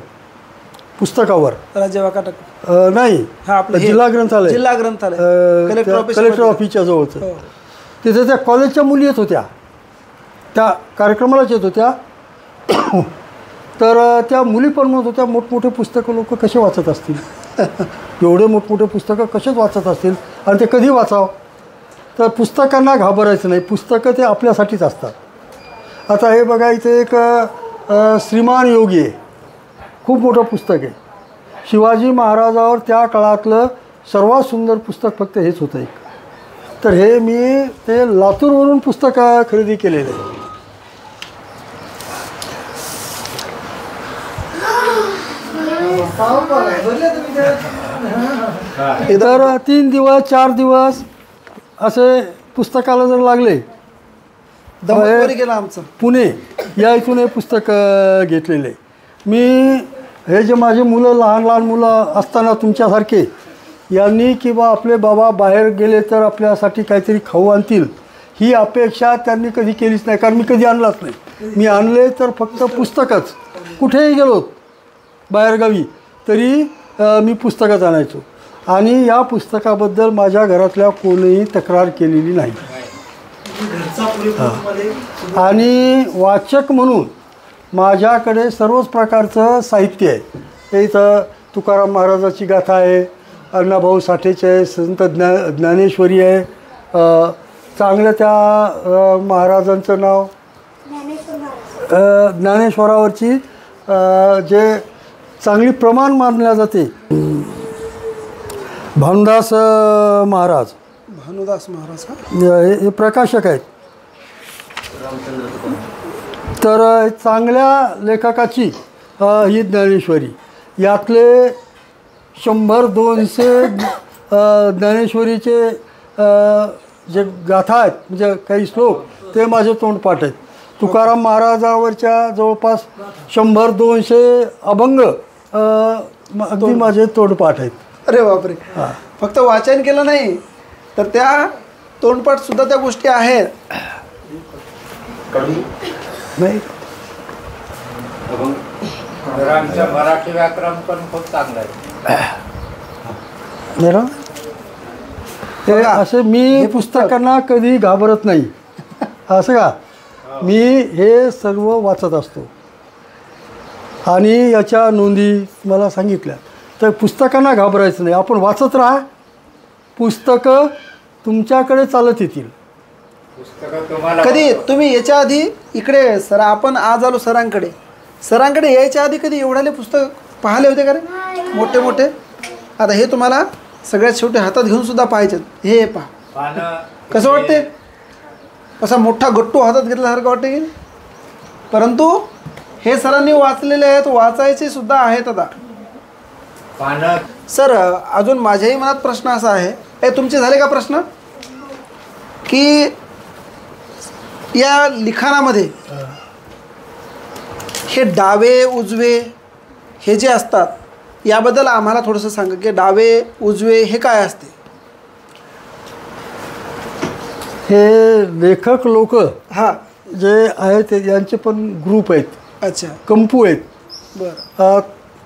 पुस्तकावर. नाही, आपलं जिल्हा ग्रंथालय कलेक्टर ऑफिसच्या जवळचं. तिथे त्या कॉलेजच्या मुली येत होत्या, त्या कार्यक्रमालाच येत होत्या. तर त्या मुली पण म्हणत होत्या मोठमोठे पुस्तकं लोक कसे वाचत असतील, एवढे मोठमोठे पुस्तकं कसेच वाचत असतील, आणि ते कधी वाचावं. तर पुस्तकांना घाबरायचं नाही, पुस्तकं ते आपल्यासाठीच असतात. आता हे बघा, इथे एक श्रीमान योगी आहे, खूप मोठं पुस्तक आहे. शिवाजी महाराजावर त्या काळातलं सर्वात सुंदर पुस्तक फक्त हेच होतं एक. तर हे मी ते लातूरवरून पुस्तक खरेदी केलेलं आहे. तर 3 दिवस 4 दिवस असे पुस्तकाला जर लागले, गेला आमचं पुणे या इथून हे पुस्तक घेतलेले. मी हे जे माझे मुलं, लहान लहान मुलं असताना तुमच्यासारखे, यांनी किंवा आपले बाबा बाहेर गेले तर आपल्यासाठी काहीतरी खाऊ आणतील, ही अपेक्षा त्यांनी कधी केलीच नाही, कारण मी कधी आणलाच नाही. मी आणले तर फक्त पुस्तकच. कुठेही गेलो बाहेरगावी तरी मी पुस्तकच आणायचो, आणि या पुस्तकाबद्दल माझ्या घरातल्या कोणीही तक्रार केलेली नाही. आणि वाचक म्हणून माझ्याकडे सर्वच प्रकारचं साहित्य आहे. ते इथं तुकाराम महाराजाची गाथा आहे, अण्णाभाऊ साठेची आहे, संत ज्ञानेश्वरी आहे, चांगलं त्या महाराजांचं नाव ज्ञानेश्वरावरची जे चांगली प्रमाण मानल्या जाते, भानुदास महाराज हे प्रकाशक आहेत. तर चांगल्या लेखकाची ही ज्ञानेश्वरी, यातले 100-200 ज्ञानेश्वरीचे जे गाथा आहेत, म्हणजे काही श्लोक, ते माझे तोंडपाठ आहेत. तुकाराम महाराजावरच्या जवळपास 100-200 अभंग अगदी माझे तोंडपाठ आहेत. अरे बापरे. फक्त वाचन केलं नाही तर त्या तोंडपाठ सुद्धा त्या गोष्टी आहेत. नाही, मराठी व्याकरण पण खूप चांगलं आहे. असे मी पुस्तकांना कधी घाबरत नाही, असं का. मी हे सर्व वाचत असतो, आणि याच्या नोंदी मला सांगितल्या. तर पुस्तकांना घाबरायचं नाही, आपण वाचत राहा, पुस्तकं तुमच्याकडे चालत येतील. कधी तुम्ही याच्या आधी इकडे सर, आपण आज आलो सरांकडे यायच्या आधी कधी एवढाले पुस्तक पाहिले होते का रे, मोठे मोठे? आता हे तुम्हाला सगळ्यात शेवटी हातात घेऊन सुद्धा पाहायचे. हे पहा कसं वाटते, असा मोठा गट्टू हातात घेतल्यासारखं वाटते की. परंतु हे सरांनी वाचलेले आहेत, वाचायचे सुद्धा आहेत. आता सर अजून माझ्याही मनात प्रश्न असा आहे, हे तुमचे झाले का प्रश्न, की या लिखाणामध्ये हे डावे उजवे हे जे असतात, याबद्दल आम्हाला थोडंसं सांगा की डावे उजवे हे काय असते. हे लेखक लोक हां जे आहेत यांचे पण ग्रुप आहेत. अच्छा, कंपू आहेत. बरं.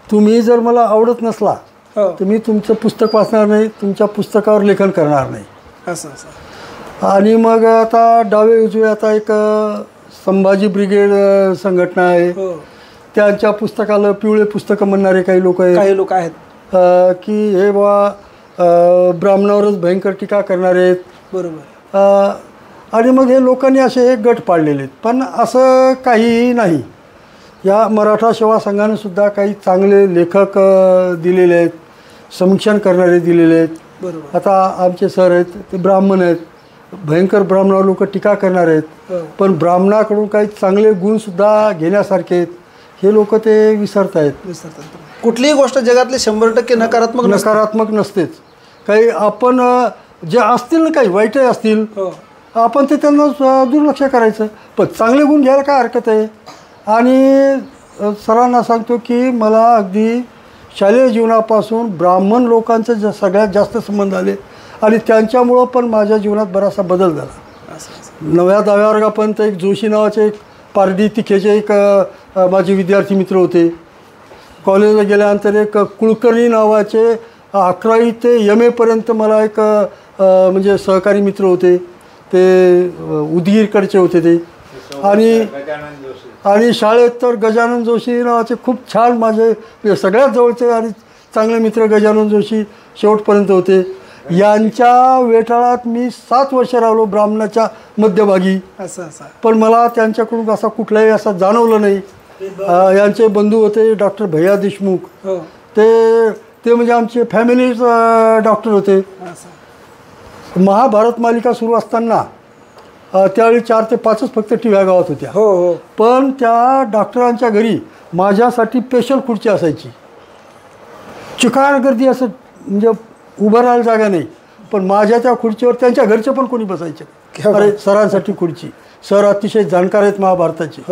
तुम्ही जर मला आवडत नसला हो. तर मी तुमचं पुस्तक वाचणार नाही, तुमच्या पुस्तकावर लेखन करणार नाही. असं असं. आणि मग आता डावे उजवे आता एक संभाजी ब्रिगेड संघटना आहे. हो. त्यांच्या पुस्तकाला पिवळे पुस्तकं म्हणणारे काही लोक आहेत. काही लोक आहेत. की हे बा ब्राह्मणावरच भयंकर टीका करणारे आहेत. बरोबर. आणि मग हे लोकांनी असे एक गट पाडलेले आहेत. पण असं काहीही नाही. या मराठा सेवा संघाने सुद्धा काही चांगले लेखक दिलेले आहेत, समीक्षण करणारे दिलेले आहेत. बरोबर. आता आमचे सर आहेत ते ब्राह्मण आहेत, भयंकर ब्राह्मणावर लोक टीका करणार आहेत. हो. पण ब्राह्मणाकडून काही चांगले गुणसुद्धा घेण्यासारखे आहेत. हे लोक ते विसरत आहेत. कुठलीही गोष्ट जगातली 100% नकारात्मक नसतेच. काही आपण जे असतील ना काही वाईटही असतील, हो. आपण ते त्यांना दुर्लक्ष करायचं. पण चांगले गुण घ्यायला काय हरकत आहे. आणि सरांना सांगतो की मला अगदी शालेय जीवनापासून ब्राह्मण लोकांचे सगळ्यात जास्त संबंध आले आणि त्यांच्यामुळं पण माझ्या जीवनात बराचसा बदल झाला. नव्या 10व्या वर्गापर्यंत एक जोशी नावाचे एक पारडी तिखेचे एक माझे विद्यार्थी मित्र होते. कॉलेजला गेल्यानंतर एक कुलकर्णी नावाचे 11वी ते MA पर्यंत मला एक म्हणजे सहकारी मित्र होते. ते उदगीरकडचे होते ते. आणि शाळेत तर गजानन जोशी नावाचे खूप छान माझे सगळ्यात जवळचे आणि चांगले मित्र गजानन जोशी शेवटपर्यंत होते. यांच्या वेटाळात मी 7 वर्ष राहिलो ब्राह्मणाच्या मध्यभागी. पण मला त्यांच्याकडून असा कुठलाही असा जाणवलं नाही. यांचे बंधू होते डॉक्टर भैया देशमुख. ते म्हणजे आमचे फॅमिलीच डॉक्टर होते. महाभारत मालिका सुरू असताना त्यावेळी 4 ते 5च फक्त टीव्ह्या गावात होत्या. हो हो. पण त्या डॉक्टरांच्या घरी माझ्यासाठी स्पेशल खुर्ची असायची. चिकार गर्दी असं म्हणजे उभं राहायला जागा नाही. पण माझ्या त्या खुर्चीवर त्यांच्या घरचे पण कोणी बसायचे. अरे सरांसाठी खुर्ची. सर अतिशय जाणकार आहेत महाभारताचे.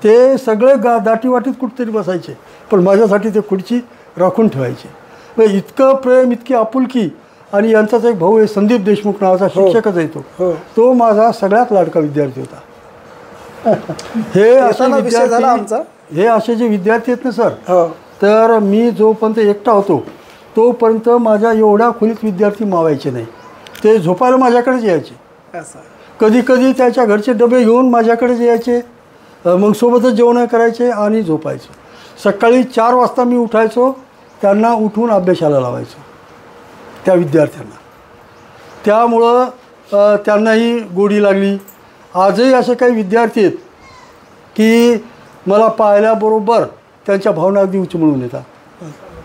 ते सगळे दाटीवाटीत कुठेतरी बसायचे. पण माझ्यासाठी ते खुर्ची राखून ठेवायचे. म्हणजे इतकं प्रेम, इतकी आपुलकी. आणि यांचाच एक भाऊ आहे संदीप देशमुख नावाचा शिक्षकच आहे तो. तो माझा सगळ्यात लाडका विद्यार्थी होता. हे असे जे विद्यार्थी आहेत ना सर, तर मी जोपर्यंत एकटा होतो तोपर्यंत माझ्या एवढ्या खोलीत विद्यार्थी मावायचे नाही. ते झोपायला माझ्याकडेच यायचे. कधी कधी त्याच्या घरचे डबे घेऊन माझ्याकडेच यायचे. मग सोबतच जेवण करायचे आणि झोपायचं. सकाळी 4 वाजता मी उठायचो, त्यांना उठून अभ्यासाला लावायचो त्या विद्यार्थ्यांना. त्यामुळं त्यांनाही गोडी लागली. आजही असे काही विद्यार्थी आहेत की मला पाहिल्याबरोबर त्यांच्या भावना अगदी उचमळून येतात.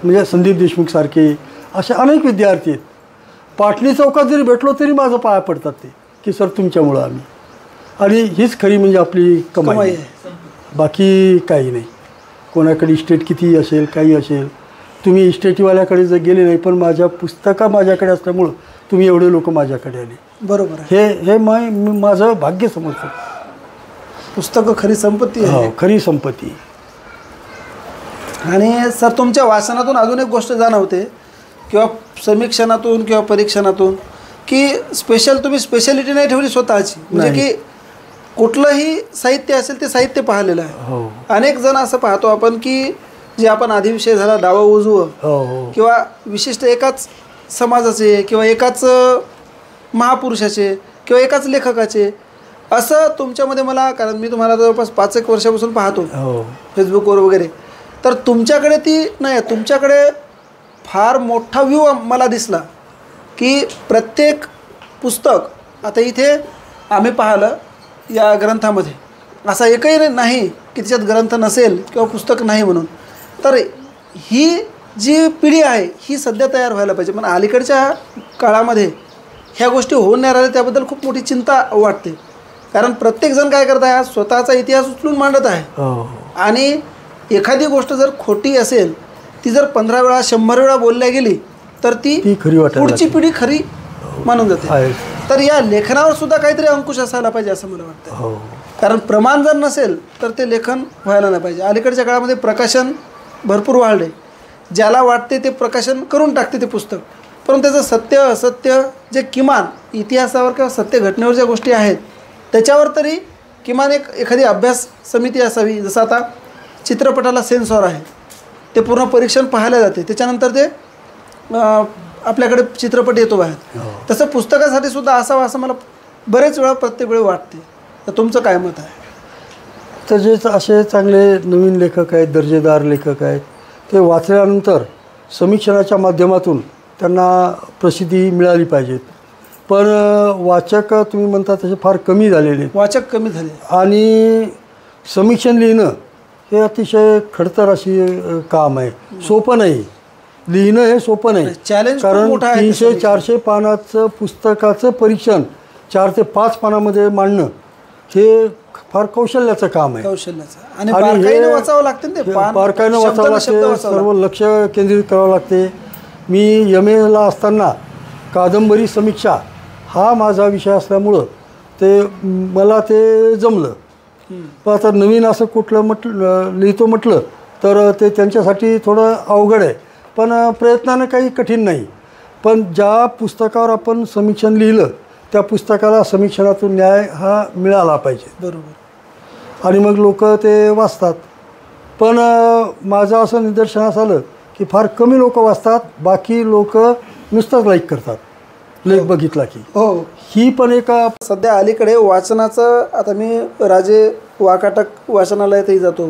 म्हणजे संदीप देशमुखसारखे असे अनेक विद्यार्थी आहेत. पाटली चौकात जरी भेटलो तरी माझं पाया पडतात ते की सर तुमच्यामुळं आम्ही. आणि हीच खरी म्हणजे आपली कमाई आहे. बाकी काही नाही. कोणाकडे इस्टेट कितीही असेल, काही असेल, तुम्ही इस्टेटीवाल्याकडे जर गेले नाही, पण माझ्या पुस्तका माझ्याकडे असल्यामुळं तुम्ही एवढे लोक माझ्याकडे आले. बरोबर. हे माझं भाग्य समजतं. पुस्तकं खरी संपत्ती आहे. खरी संपत्ती. आणि सर तुमच्या वाचनातून अजून एक गोष्ट जाणवते किंवा समीक्षणातून किंवा परीक्षणातून की तुम्ही स्पेशालिटी नाही ठेवली स्वतःची. म्हणजे की कुठलंही साहित्य असेल ते साहित्य पाहिलेलं आहे. अनेक जण असं पाहतो आपण की जे आपण आधी विषय झाला डावं उजवं किंवा विशिष्ट एकाच समाजाचे किंवा एकाच महापुरुषाचे किंवा एकाच लेखकाचे असं तुमच्यामध्ये मला, कारण मी तुम्हाला जवळपास 5-1 वर्षापासून पाहतो फेसबुकवर वगैरे, तर तुमच्याकडे ती नाही. तुमच्याकडे फार मोठा व्ह्यू मला दिसला की प्रत्येक पुस्तक, आता इथे आम्ही पाहिलं या ग्रंथामध्ये असा एकही नाही की त्याच्यात ग्रंथ नसेल किंवा पुस्तक नाही म्हणून. तर ही जी पिढी आहे ही सध्या तयार व्हायला पाहिजे. पण अलीकडच्या काळामध्ये ह्या गोष्टी होऊन नाही राहिल्या त्याबद्दल खूप मोठी चिंता वाटते. कारण प्रत्येकजण काय करत आहे, स्वतःचा इतिहास उचलून मांडत आहे. आणि एखादी गोष्ट जर खोटी असेल, ती जर 15 वेळा 100 वेळा बोलल्या गेली तर ती पुढची पिढी खरी मानून जाते. तर या लेखनावर सुद्धा काहीतरी अंकुश असायला पाहिजे असं मला वाटतं. कारण प्रमाण जर नसेल तर ते लेखन व्हायला नाही पाहिजे. अलीकडच्या काळामध्ये प्रकाशन भरपूर वाढले. ज्याला वाटते ते प्रकाशन करून टाकते ते पुस्तक. परंतु त्याचं सत्य असत्य जे किमान इतिहासावर किंवा सत्य घटनेवर ज्या गोष्टी आहेत त्याच्यावर तरी किमान एखादी अभ्यास समिती असावी. जसं आता चित्रपटाला सेन्सॉर आहे, ते पूर्ण परीक्षण पाहायला जाते, त्याच्यानंतर ते आपल्याकडे चित्रपट येतो बाहेर, तसं पुस्तकासाठी सुद्धा असावं असं मला बरेच वेळा प्रत्येक वेळी वाटते. तर तुमचं काय मत आहे? तर जे असे चांगले नवीन लेखक आहेत, दर्जेदार लेखक आहेत, ते वाचल्यानंतर समीक्षणाच्या माध्यमातून त्यांना प्रसिद्धी मिळाली पाहिजेत. पण वाचक तुम्ही म्हणता तसे फार कमी झालेले आहेत. वाचक कमी झाले आणि समीक्षण लिहिणं हे अतिशय खडतर अशी काम आहे. सोपं नाही लिहिणं, हे सोपं नाही. चॅलेंज कारण 300-400 पानाचं पुस्तकाचं परीक्षण 4 ते 5 पानामध्ये मांडणं हे फार कौशल्याचं काम आहे. कौशल्याचं आणि बारकाईने वाचावं लागते ना ते पान, बारकाईनं वाचावं लागते, सर्व लक्ष केंद्रित करावं लागते. मी MA ला असताना कादंबरी समीक्षा हा माझा विषय असल्यामुळं मला ते जमलं. पण आता नवीन असं कुठलं लिहितो म्हटलं तर ते त्यांच्यासाठी थोडं अवघड आहे. पण प्रयत्नानं काही कठीण नाही. पण ज्या पुस्तकावर आपण समीक्षण लिहिलं त्या पुस्तकाला समीक्षणातून न्याय हा मिळाला पाहिजे. बरोबर. आणि मग लोक ते वाचतात. पण माझं असं निदर्शनास आलं की फार कमी लोक वाचतात, बाकी लोक नुसतंच लाईक करतात लेख बघितला की. हो, ही पण एक सध्या अलीकडे वाचनाचं, आता मी राजे वाकाटक वाचनालयातही जातो.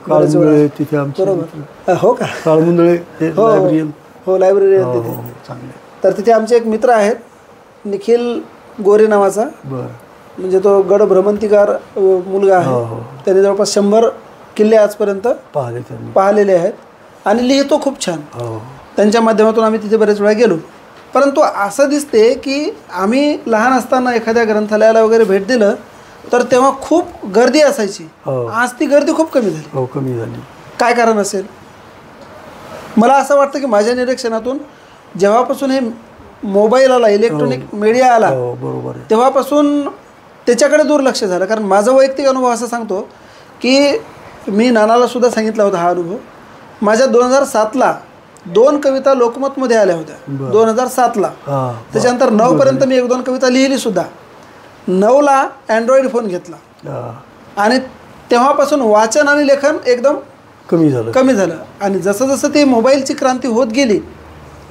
काळमुंदळे तिथे आमचे. बरोबर. हो का? काळमुंदळे लायब्ररीयन. हो, लायब्ररीयन तिथे. चांगले. तर तिथे आमचे एक मित्र आहेत, निखिल गोरे नावाचा. बरं. म्हणजे तो गड भ्रमंतीकार मुलगा आहे. त्याने जवळपास 100 किल्ले आजपर्यंत पाहिलेले आहेत आणि लिहितो खूप छान. त्यांच्या माध्यमातून आम्ही तिथे बरेच वेळा गेलो. परंतु असं दिसते की आम्ही लहान असताना एखाद्या ग्रंथालयाला वगैरे भेट दिलं तर तेव्हा खूप गर्दी असायची. आज ती गर्दी खूप कमी झाली. कमी झाली. काय कारण असेल? मला असं वाटतं की माझ्या निरीक्षणातून जेव्हापासून हे मोबाईल आला, इलेक्ट्रॉनिक मीडिया आला, बरोबर, तेव्हापासून त्याच्याकडे दुर्लक्ष झालं. कारण माझा वैयक्तिक अनुभव असा सांगतो की मी नानाला सुद्धा सांगितला होता हा अनुभव. माझ्या 2007ला 2 कविता लोकमतमध्ये आल्या होत्या. 2007ला. त्याच्यानंतर 9 पर्यंत मी 1-2 कविता लिहिली सुद्धा. 9ला अँड्रॉइड फोन घेतला आणि तेव्हापासून वाचन आणि लेखन एकदम कमी झालं. आणि जसं जसं ते मोबाईलची क्रांती होत गेली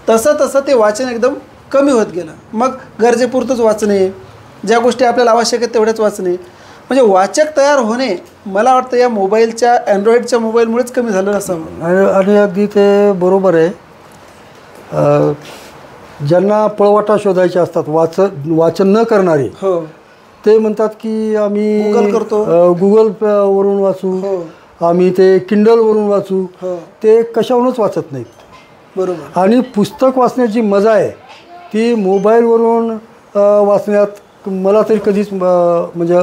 तसं तसं ते वाचन एकदम कमी होत गेलं. मग गरजेपुरतंच वाचणे, ज्या गोष्टी आपल्याला आवश्यक आहेत तेवढ्याच वाचणे, म्हणजे वाचक तयार होणे मला वाटतं या मोबाईलच्या, अँड्रॉइडच्या मोबाईलमुळेच कमी झालं असावं. आणि अगदी ते बरोबर आहे. ज्यांना पळवाटा शोधायचे असतात, वाचन न करणारे, ते म्हणतात की आम्ही गुगल करतो, गुगलवरून वाचू, आम्ही ते किंडलवरून वाचू. ते कशावरूनच वाचत नाहीत. बरोबर. आणि पुस्तक वाचण्याची मजा आहे ती मोबाईलवरून वाचण्यात मला तरी कधीच म्हणजे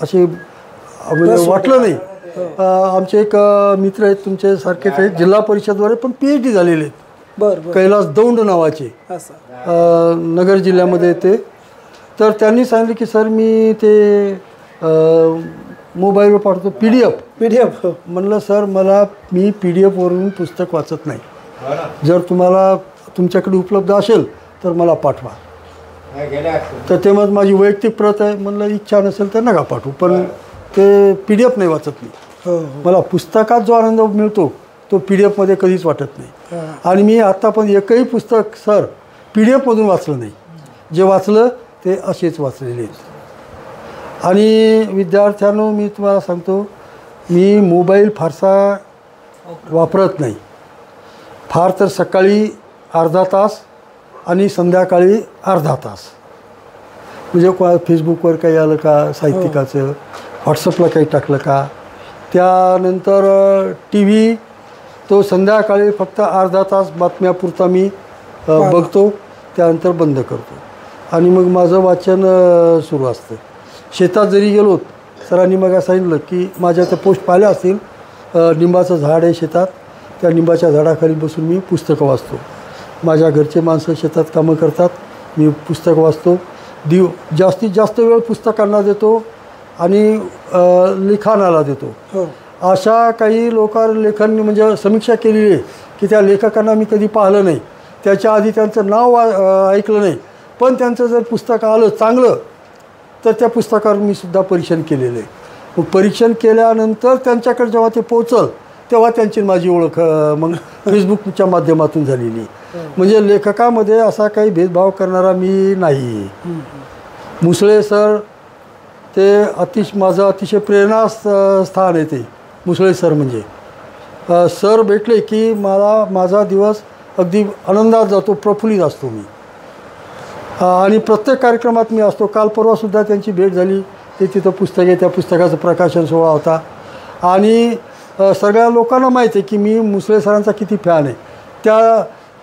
असे वाटलं नाही. आमचे एक मित्र आहेत तुमचे सारखेच आहेत, जिल्हा परिषदद्वारे पण PhD झालेले आहेत. कैलास दौंड नावाचे, नगर जिल्ह्यामध्ये ते. तर त्यांनी सांगितलं की सर मी ते मोबाईलवर पाठवतो PDF. म्हणलं सर मी PDF वरून पुस्तक वाचत नाही. जर तुम्हाला तुमच्याकडे उपलब्ध असेल तर मला पाठवा. तर ते मग माझी वैयक्तिक प्रत आहे. म्हणलं इच्छा नसेल तर नका पाठवू, पण ते PDF नाही वाचत मी. मला पुस्तकात जो आनंद मिळतो तो PDF मध्ये कधीच वाटत नाही. आणि मी आत्ता पण एकही पुस्तक सर PDF मधून वाचलं नाही. जे वाचलं ते असेच वाचलेले आहेत. आणि विद्यार्थ्यांनो मी तुम्हाला सांगतो, मी मोबाईल फारसा वापरत नाही. फार तर सकाळी अर्धा तास आणि संध्याकाळी अर्धा तास. म्हणजे फेसबुकवर काही आलं का साहित्यिकाचं, व्हॉट्सअपला काही टाकलं का, त्यानंतर TV तो संध्याकाळी फक्त अर्धा तास बातम्यापुरता मी बघतो, त्यानंतर बंद करतो. आणि मग माझं वाचन सुरू असतं. शेतात जरी गेलो, सरांनी मग सांगितलं की माझ्या त्या पोस्ट पाहिल्या असतील, निंबाचं झाड आहे शेतात, त्या निंबाच्या झाडाखाली बसून मी पुस्तकं वाचतो. माझ्या घरचे माणसं शेतात कामं करतात, मी पुस्तक वाचतो. जास्तीत जास्त वेळ पुस्तकांना देतो आणि लिखाणाला देतो. अशा काही लेखकांनी म्हणजे समीक्षा केलेली आहे की त्या लेखकांना मी कधी पाहिलं नाही, त्याच्या आधी त्यांचं नाव ऐकलं नाही, पण त्यांचं जर पुस्तक आलं चांगलं तर त्या पुस्तकावर मी सुद्धा परीक्षण केलेलं आहे. मग परीक्षण केल्यानंतर त्यांच्याकडे जेव्हा ते पोचल तेव्हा त्यांची माझी ओळख मग फेसबुकच्या माध्यमातून झालेली. म्हणजे लेखकामध्ये असा काही भेदभाव करणारा मी नाही. मुसळे सर ते माझं अतिशय प्रेरणा स्थान आहे ते. मुसळे सर म्हणजे सर भेटले की माझा दिवस अगदी आनंदात जातो, प्रफुल्लित असतो मी. आणि प्रत्येक कार्यक्रमात मी असतो. काल परवासुद्धा त्यांची भेट झाली. ते तिथं पुस्तक आहे, त्या पुस्तकाचं प्रकाशन सोहळा होता. आणि सगळ्या लोकांना माहिती आहे की मी मुसळे सरांचा किती फॅन आहे.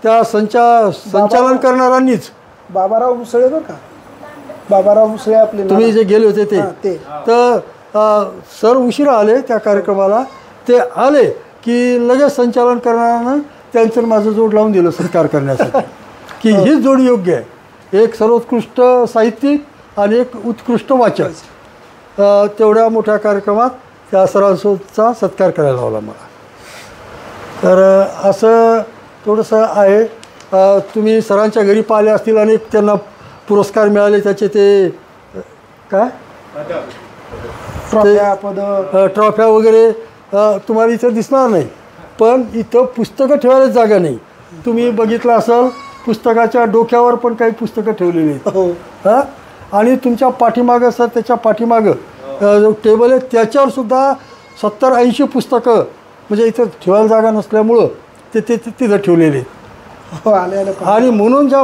त्या संचालन करणाऱ्यांनीच बाबाराव मुसळे बरं का, बाबाराव मुसळे आपले तुम्ही जे गेले होते ते. तर सर उशिरा आले त्या कार्यक्रमाला. ते आले की लगेच संचालन करणाऱ्यानं त्यांचं माझं जोड लावून दिलं सत्कार करण्यासाठी की हीच जोडी योग्य आहे. एक सर्वोत्कृष्ट साहित्यिक आणि एक उत्कृष्ट वाचक. तेवढ्या मोठ्या कार्यक्रमात त्या सरांचा सत्कार करायला लावला मला. तर असं थोडंसं आहे. तुम्ही सरांच्या घरी पाहिले असतील, अनेक त्यांना पुरस्कार मिळाले त्याचे. ते काय ट्रॉफ्या वगैरे तुम्हाला इथं दिसणार नाही. पण इथं पुस्तकं ठेवायलाच जागा नाही. तुम्ही बघितलं असाल पुस्तकाच्या डोक्यावर पण काही पुस्तकं ठेवलेली आहेत. हां, आणि तुमच्या पाठीमागं सर त्याच्या पाठीमागं जो टेबल आहे त्याच्यावरसुद्धा 70-80 पुस्तकं म्हणजे इथं ठेवायला जागा नसल्यामुळं ते तिथं ठेवलेले आहेत. आणि म्हणून ज्या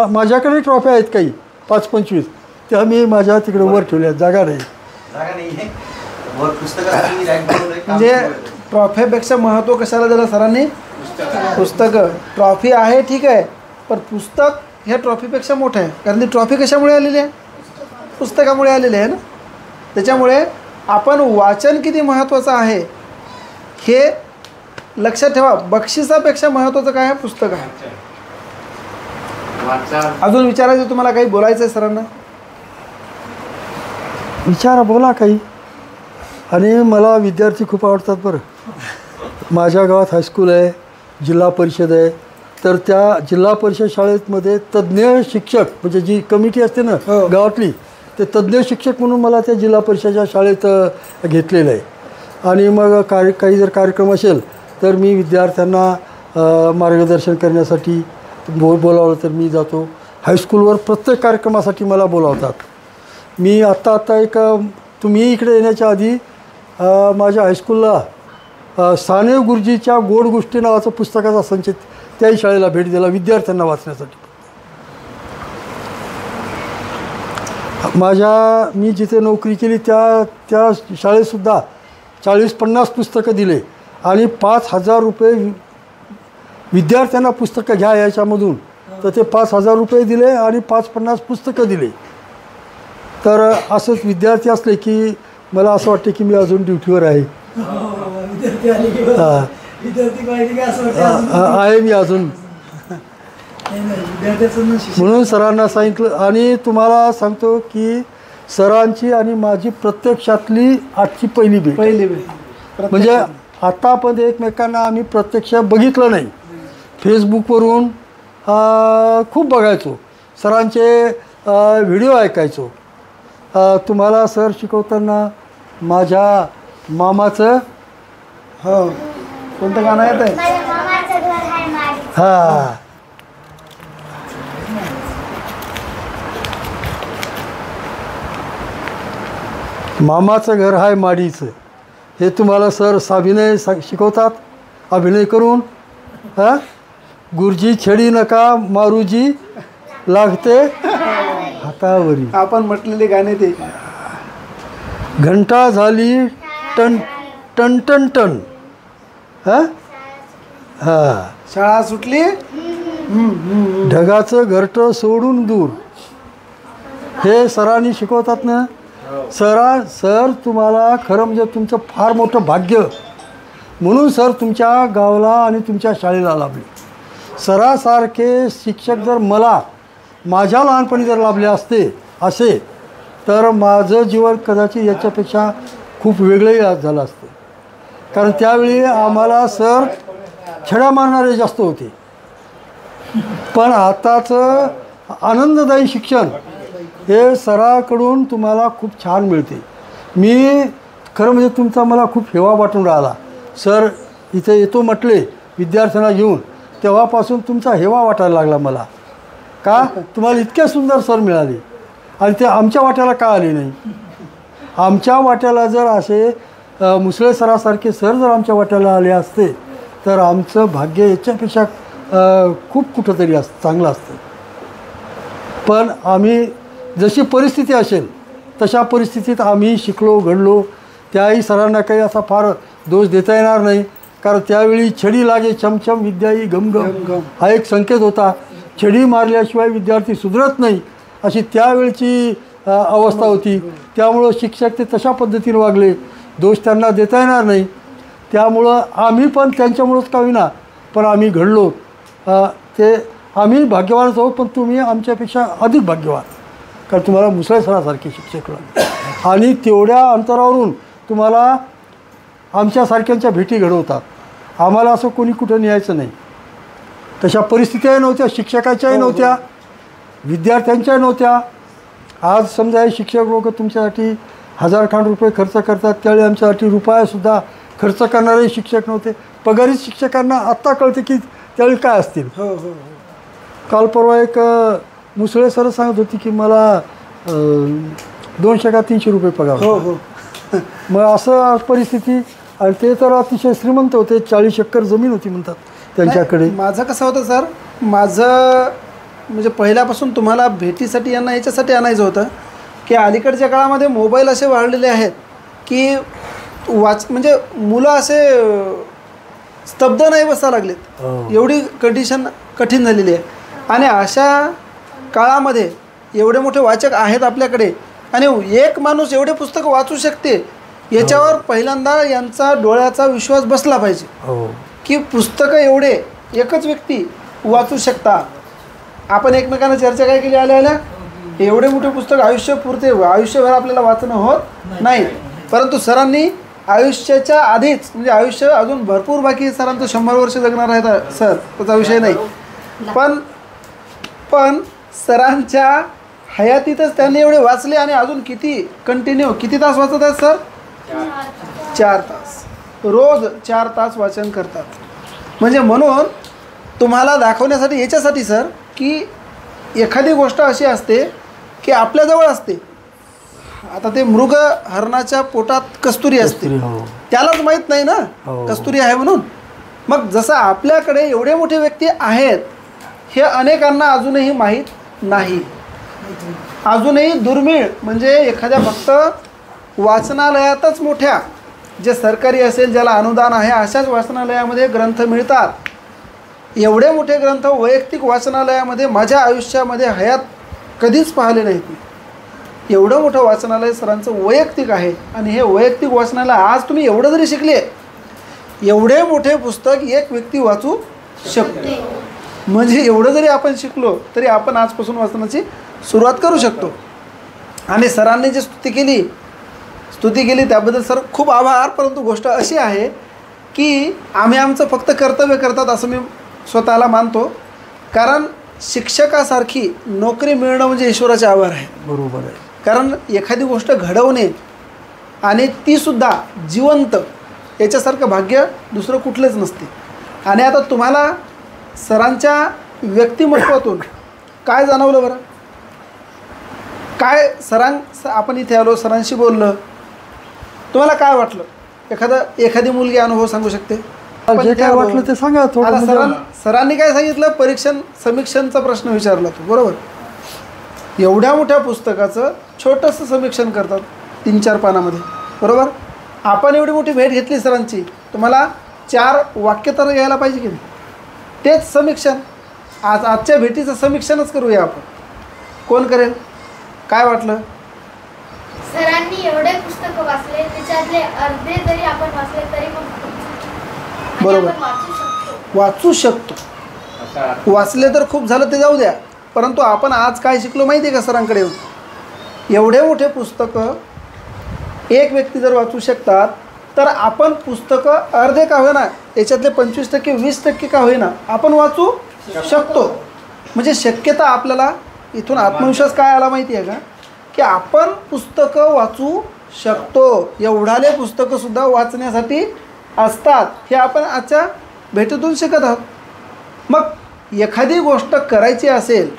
माझ्याकडे ट्रॉफ्या आहेत काही 5-25 त्या मी माझ्या तिकडे वर ठेवल्या. जागा नाही. म्हणजे ट्रॉफीपेक्षा महत्त्व कशाला दिलं सरांनी? पुस्तकं. ट्रॉफी आहे ठीक आहे, पण पुस्तक ह्या ट्रॉफीपेक्षा मोठं आहे. कारण ती ट्रॉफी कशामुळे आलेली आहे? पुस्तकामुळे आलेली आहे ना. त्याच्यामुळे आपण वाचन किती महत्त्वाचं आहे हे लक्षात ठेवा. बक्षिसापेक्षा महत्त्वाचं काय आहे? पुस्तक आहे. अजून विचारायचं तुम्हाला, काही बोलायचं आहे सरांना? विचारा, बोला काही. आणि मला विद्यार्थी खूप आवडतात बरं. माझ्या गावात हायस्कूल आहे, जिल्हा परिषद आहे. तर त्या जिल्हा परिषद शाळेमध्ये तज्ज्ञ शिक्षक म्हणजे जी कमिटी असते ना गावातली, ते तज्ज्ञ शिक्षक म्हणून मला त्या जिल्हा परिषदेच्या शाळेत घेतलेलं आहे. आणि मग काही जर कार्यक्रम असेल तर मी विद्यार्थ्यांना मार्गदर्शन करण्यासाठी बोलावलं तर मी जातो. हायस्कूलवर प्रत्येक कार्यक्रमासाठी मला बोलावतात. मी आत्ता एक तुम्ही इकडे येण्याच्या आधी माझ्या हायस्कूलला साने गुरुजीच्या गोड गोष्टी नावाचं पुस्तकाचा संच त्याही शाळेला भेट दिला विद्यार्थ्यांना वाचण्यासाठी. मी जिथे नोकरी केली त्या शाळेतसुद्धा 40-50 पुस्तकं दिले आणि 5,000 रुपये विद्यार्थ्यांना पुस्तकं घ्या याच्यामधून. तर ते 5,000 रुपये दिले आणि 5-50 पुस्तकं दिले. तर असंच विद्यार्थी असले की मला असं वाटतं की मी अजून ड्युटीवर आहे. आहे मी अजून. म्हणून सरांना सांगितलं. आणि तुम्हाला सांगतो की सरांची आणि माझी प्रत्यक्षातली आजची पहिली भेट. म्हणजे आता आपण एकमेकांना आम्ही प्रत्यक्ष बघितलं नाही. फेसबुकवरून खूप बघायचो, सरांचे व्हिडिओ ऐकायचो. तुम्हाला सर शिकवताना माझ्या मामाचं कोणतं गाणं येत आहे? हां, मामाचं घर हाय माडीचं. हे तुम्हाला सर अभिनय शिकवतात. अभिनय करून गुरुजी छडी नका मारूजी लागते हातावरी. आपण म्हटलेले गाणे ते. घंटा झाली टन टन टन टन. शाळा सुटली ढगाचं घरटं सोडून दूर. हे सरांनी शिकवतात ना. सर तुम्हाला खरं म्हणजे तुमचं फार मोठं भाग्य. म्हणून सर तुमच्या गावाला आणि तुमच्या शाळेला लाभले. सरासारखे शिक्षक जर माझ्या लहानपणी जर लाभले असे तर माझं जीवन कदाचित याच्यापेक्षा खूप वेगळंही झालं असतं. कारण त्यावेळी आम्हाला सर छड्या मारणारे जास्त होते. पण आताचं आनंददायी शिक्षण हे सराकडून तुम्हाला खूप छान मिळते. मी खरं म्हणजे तुमचा मला खूप हेवा वाटून राहिला. सर इथे येतो म्हटले विद्यार्थ्यांना घेऊन, तेव्हापासून तुमचा हेवा वाटायला लागला मला. का तुम्हाला इतके सुंदर सर मिळाले आणि ते आमच्या वाट्याला का आले नाही? आमच्या वाट्याला जर असे मुसळे सरासारखे सर जर आमच्या वाट्याला आले असते तर आमचं भाग्य याच्यापेक्षा खूप कुठंतरी चांगलं असतं. पण आम्ही जशी परिस्थिती असेल तशा परिस्थितीत आम्ही शिकलो घडलो. त्याही सरांना काही असा फार दोष देता येणार नाही, कारण त्यावेळी छडी लागे छमछम विद्या ही घमघम हा एक संकेत होता. छडी मारल्याशिवाय विद्यार्थी सुधरत नाही अशी त्यावेळची अवस्था होती. त्यामुळं शिक्षक ते तशा पद्धतीने वागले, दोष त्यांना देता येणार नाही. त्यामुळं आम्ही पण त्यांच्यामुळंच का होईना पण आम्ही घडलो. ते आम्ही भाग्यवानच आहोत, पण तुम्ही आमच्यापेक्षा अधिक भाग्यवान, कारण तुम्हाला मुसळे सरासारखे शिक्षक लागले आणि तेवढ्या अंतरावरून तुम्हाला आमच्यासारख्यांच्या भेटी घडवतात. आम्हाला असं कोणी कुठं न्यायचं नाही. तशा परिस्थितीही नव्हत्या, शिक्षकाच्याही नव्हत्या, विद्यार्थ्यांच्याही नव्हत्या. आज समजा हे शिक्षक लोक तुमच्यासाठी ₹1000 रुपये खर्च करतात, त्यावेळी आमच्यासाठी रुपयासुद्धा खर्च करणारे शिक्षक नव्हते. पगारी शिक्षकांना आत्ता कळते की त्यावेळी काय असतील. काल परवा एक मुसळे सर सांगत होती की मला 200 का 300 रुपये पगार. मग असं परिस्थिती. आणि ते तर अतिशय श्रीमंत होते, 40 एकर जमीन होती म्हणतात त्यांच्याकडे. माझं कसं होतं सर, माझं म्हणजे पहिल्यापासून तुम्हाला भेटीसाठी याच्यासाठी आणायचं होतं की अलीकडच्या काळामध्ये मोबाईल असे वाढलेले आहेत की म्हणजे मुलं असे स्तब्ध नाही बसायला लागलेत, एवढी कंडिशन कठीण झालेली आहे. आणि अशा काळामध्ये एवढे मोठे वाचक आहेत आपल्याकडे आणि एक माणूस एवढे पुस्तकं वाचू शकते याच्यावर पहिल्यांदा यांचा डोळ्याचा विश्वास बसला पाहिजे की पुस्तकं एवढे एकच व्यक्ती वाचू शकता. आपण एकमेकांना चर्चा काय केली आल्या एवढे मोठे पुस्तक आयुष्यभर आपल्याला वाचणं होत नाही. परंतु सरांनी आयुष्याच्या आधीच म्हणजे आयुष्य अजून भरपूर बाकी, सरांचं 100 वर्ष जगणार आहेत सर, त्याचा विषय नाही. पण सरांच्या हयातीतच त्यांनी एवढे वाचले आणि अजून किती तास वाचत आहेत सर? 4 तास. रोज 4 तास वाचन करतात. म्हणजे म्हणून तुम्हाला दाखवण्यासाठी याच्यासाठी सर की एखादी गोष्ट अशी असते की आपल्याजवळ असते. आता ते मृग हरणाच्या पोटात कस्तुरी असते, त्यालाच माहीत नाही ना कस्तुरी आहे म्हणून. मग जसं आपल्याकडे एवढे मोठे व्यक्ती आहेत हे अनेकांना अजूनही माहीत नाही. अजूनही दुर्मिळ म्हणजे एखाद्या फक्त वाचनालयातच मोठ्या, जे सरकारी असेल ज्याला अनुदान आहे अशाच वाचनालयामध्ये ग्रंथ मिळतात. एवढे मोठे ग्रंथ वैयक्तिक वाचनालयामध्ये माझ्या आयुष्यामध्ये हयात कधीच पाहिले नाहीत. एवढं मोठं वाचनालय सरांचं वैयक्तिक आहे आणि हे वैयक्तिक वाचनालय आज तुम्ही एवढं जरी शिकले, एवढे मोठे पुस्तक एक व्यक्ती वाचू शकतो. म्हणजे एवढं जरी आपण शिकलो तरी आपण आजपासून वाचनाची सुरुवात करू शकतो. आणि सरांनी जी स्तुती केली त्याबद्दल सर खूप आभार. परंतु गोष्ट अशी आहे की आम्ही आमचं फक्त कर्तव्य करतात असं मी स्वतःला मानतो. कारण शिक्षकासारखी नोकरी मिळणं म्हणजे ईश्वराचे आभार आहे. बरोबर आहे. कारण एखादी गोष्ट घडवणे आणि तीसुद्धा जिवंत याच्यासारखं भाग्य दुसरं कुठलंच नसते. आणि आता तुम्हाला सरांच्या व्यक्तिमत्वातून काय जाणवलं बरं? काय आपण इथे आलो, सरांशी बोललं, तुम्हाला काय वाटलं? एखादी मुलगी अनुभव सांगू शकते? जे काय वाटलं ते सांगा थोडं. सरांनी काय सांगितलं? समीक्षणचा प्रश्न विचारला तो, बरोबर. एवढ्या मोठ्या पुस्तकाचं छोटंसं समीक्षण करतात 3-4 पानामध्ये, बरोबर. आपण एवढी मोठी भेट घेतली सरांची, तुम्हाला 4 वाक्य तर घ्यायला पाहिजे की नाही? तेच समीक्षण. आजच्या भेटीचं समीक्षणच करूया आपण. कोण करेल? काय वाटलं? सरांनी एवढे पुस्तकं वाचले, त्याच्यातले अर्धे जरी आपण वाचले तरी बरोबर वाचू शकतो. वाचले तर खूप झालं, ते जाऊ द्या. परंतु आपण आज काय शिकलो माहिती आहे का? सरांकडे एवढे मोठे पुस्तकं एक व्यक्ती जर वाचू शकतात तर आपण पुस्तकं अर्धे का होईना, याच्यातले 25% 20% का होईना आपण वाचू शकतो. म्हणजे शक्यता आपल्याला इथून आत्मविश्वास काय आला माहिती आहे का? की आपण पुस्तकं वाचू शकतो. एवढाले पुस्तकंसुद्धा वाचण्यासाठी असतात हे आपण आजच्या भेटीतून शिकत आहोत. मग एखादी गोष्ट करायची असेल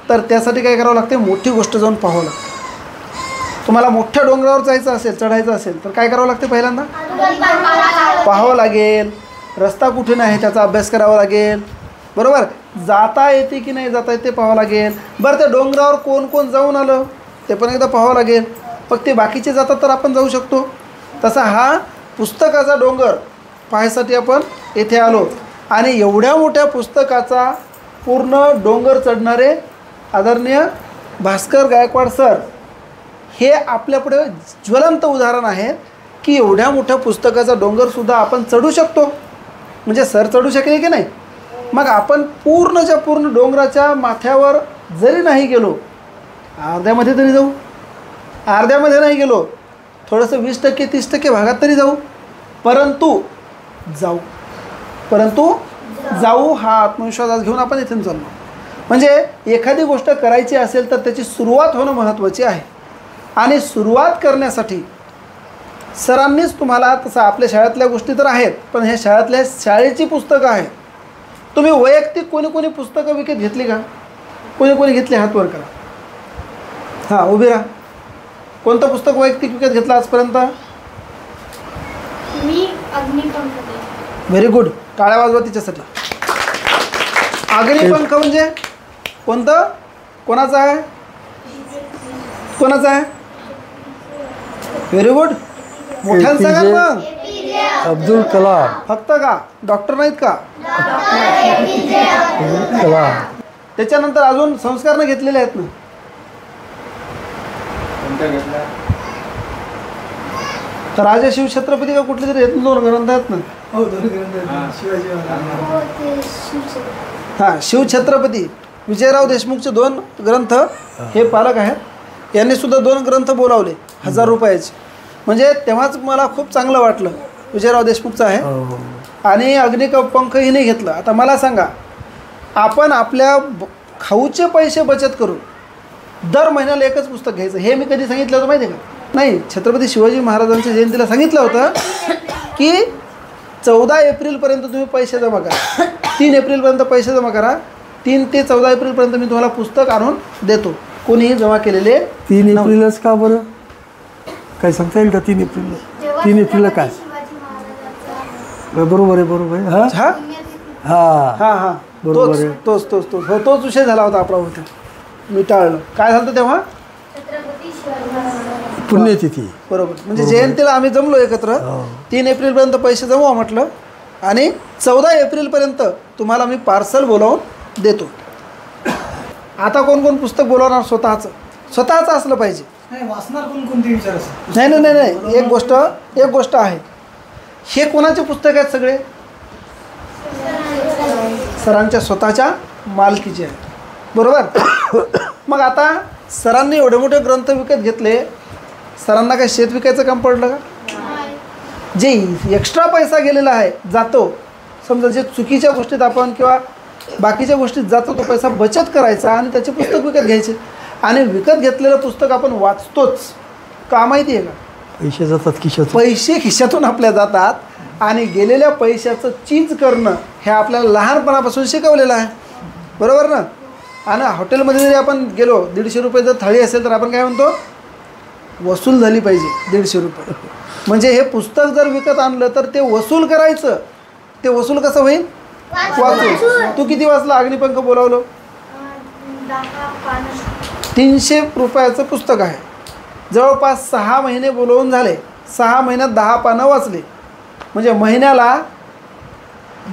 तर त्यासाठी काय करावं लागते, मोठी गोष्ट जाऊन पाहावं लागते. तुम्हाला मोठ्या डोंगरावर जायचं असेल, चढायचं असेल तर काय करावं लागते, पहिल्यांदा पाहावं लागेल, रस्ता कुठे आहे त्याचा अभ्यास करावा लागेल, बरोबर. जाता येते की नाही जाता येते पाहावं लागेल. बरं त्या डोंगरावर कोण कोण जाऊन आलं ते पण एकदा पाहावं लागेल. मग ते बाकीचे जातात तर आपण जाऊ शकतो. तसा हा पुस्तकाचा डोंगर पाहायसाठी आपण येथे आलो आणि एवढ्या मोठ्या पुस्तकाचा पूर्ण डोंगर चढणारे आदरणीय भास्कर गायकवाड सर हे आपल्यापुढे ज्वलंत उदाहरण आहे की एवढ्या मोठ्या पुस्तकाचा डोंगरसुद्धा आपण चढू शकतो. म्हणजे सर चढू शकले की नाही. मग आपण पूर्णच्या पूर्ण डोंगराच्या माथ्यावर जरी नाही गेलो, अर्ध्यामध्ये तरी जाऊ, अर्ध्यामध्ये नाही गेलो थोडंसं 20% 30% भागात तरी जाऊ, परंतु जाऊ हा आत्मविश्वास घेऊन आपण इथून चाललो. म्हणजे एखादी गोष्ट करायची असेल तर त्याची सुरुवात होणं महत्त्वाची आहे. आणि सुरुवात करण्यासाठी सरांनीच तुम्हाला, तसं आपल्या शाळेतल्या गोष्टी तर आहेत पण हे शाळेची पुस्तकं आहेत. तुम्ही वैयक्तिक कोणी कोणी पुस्तकं विकत घेतली का, कोणी कोणी घेतली हात वर करा. हां उभी राहा. कोणतं पुस्तक वैयक्तिक विकत घेतलं आजपर्यंत? मी अग्निपंख. व्हेरी गुड, टाळ्या वाजवा तिच्यासाठी. अग्निपंख म्हणजे कोणतं, कोणाचं आहे, कोणाचं आहे? व्हेरी गुड, मोठ्यानं सांगा मग. अब्दुल कलाम. फक्त का, डॉक्टर नाहीत का? कलाम. त्याच्यानंतर अजून संस्कार घेतलेले आहेत ना. तर राजा शिवछत्रपती का कुठले तरी आहेत, 2 ग्रंथ आहेत ना. हां शिवछत्रपती विजयराव देशमुखचे 2 ग्रंथ हे पालक आहेत. यांनी सुद्धा 2 ग्रंथ बोलावले 1000 रुपयाचे. म्हणजे तेव्हाच मला खूप चांगलं वाटलं. विजयराव देशमुखचं आहे आणि अग्निपंख हिने घेतलं. आता मला सांगा, आपण आपल्या खाऊचे पैसे बचत करून दर महिन्याला एकच पुस्तक घ्यायचं. हे मी कधी सांगितलं होतं माहिती आहे का? नाही, छत्रपती शिवाजी महाराजांच्या जयंतीला सांगितलं होतं की 14 एप्रिलपर्यंत तुम्ही पैसे जमा करा, 3 एप्रिलपर्यंत पैसे जमा करा, 3 ते 14 एप्रिलपर्यंत मी तुम्हाला पुस्तक आणून देतो. कोणीही जमा केलेले 3 एप्रिलच का बरं, काय सांगता येईल का? 3 एप्रिलला, 3 एप्रिलला काय? बरोबर आहे, बरोबर आहे. हां हां हां हां हां बरोबर आहे. तोच विषय झाला होता आपला. होता मी टाळलं. काय झालं तेव्हा? पुण्यतिथी. बरोबर. म्हणजे जयंतीला आम्ही जमलो एकत्र. 3 एप्रिलपर्यंत पैसे जमवा म्हटलं आणि 14 एप्रिलपर्यंत तुम्हाला मी पार्सल बोलावून देतो. आता कोण कोण पुस्तक बोलावणार? स्वतःचं असलं पाहिजे. वाचणार कोणकोणते विचार? नाही, एक गोष्ट आहे. हे कोणाचे पुस्तक आहेत? सगळे सरांच्या स्वतःच्या मालकीचे आहेत, बरोबर. मग आता सरांनी एवढे मोठे ग्रंथ विकत घेतले, सरांना काय शेत विकायचं काम पडलं का? जे एक्स्ट्रा पैसा गेलेला आहे जातो, समजा जे चुकीच्या गोष्टीत आपण किंवा बाकीच्या गोष्टीत जातो तो पैसा बचत करायचा आणि त्याचे पुस्तक विकत घ्यायचे. आणि विकत घेतलेलं पुस्तक आपण वाचतोच का माहिती आहे का? पैसे जातात खिशातून. पैसे खिशातून आपल्या जातात आणि गेलेल्या पैशाचं चीज करणं हे आपल्याला लहानपणापासून शिकवलेलं आहे, बरोबर ना. आणि हॉटेलमध्ये जरी आपण गेलो, 150 रुपये जर थाळी असेल तर आपण काय म्हणतो, वसूल झाली पाहिजे 150 रुपये. म्हणजे हे पुस्तक जर विकत आणलं तर ते वसूल करायचं. ते वसूल कसं होईल? वाचून. तू किती वाचलं? अग्निपंख बोलावलं 300 रुपयाचं पुस्तक आहे. जवळपास 6 महिने बोलवून झाले. 6 महिन्यात 10 पानं वाचले. म्हणजे महिन्याला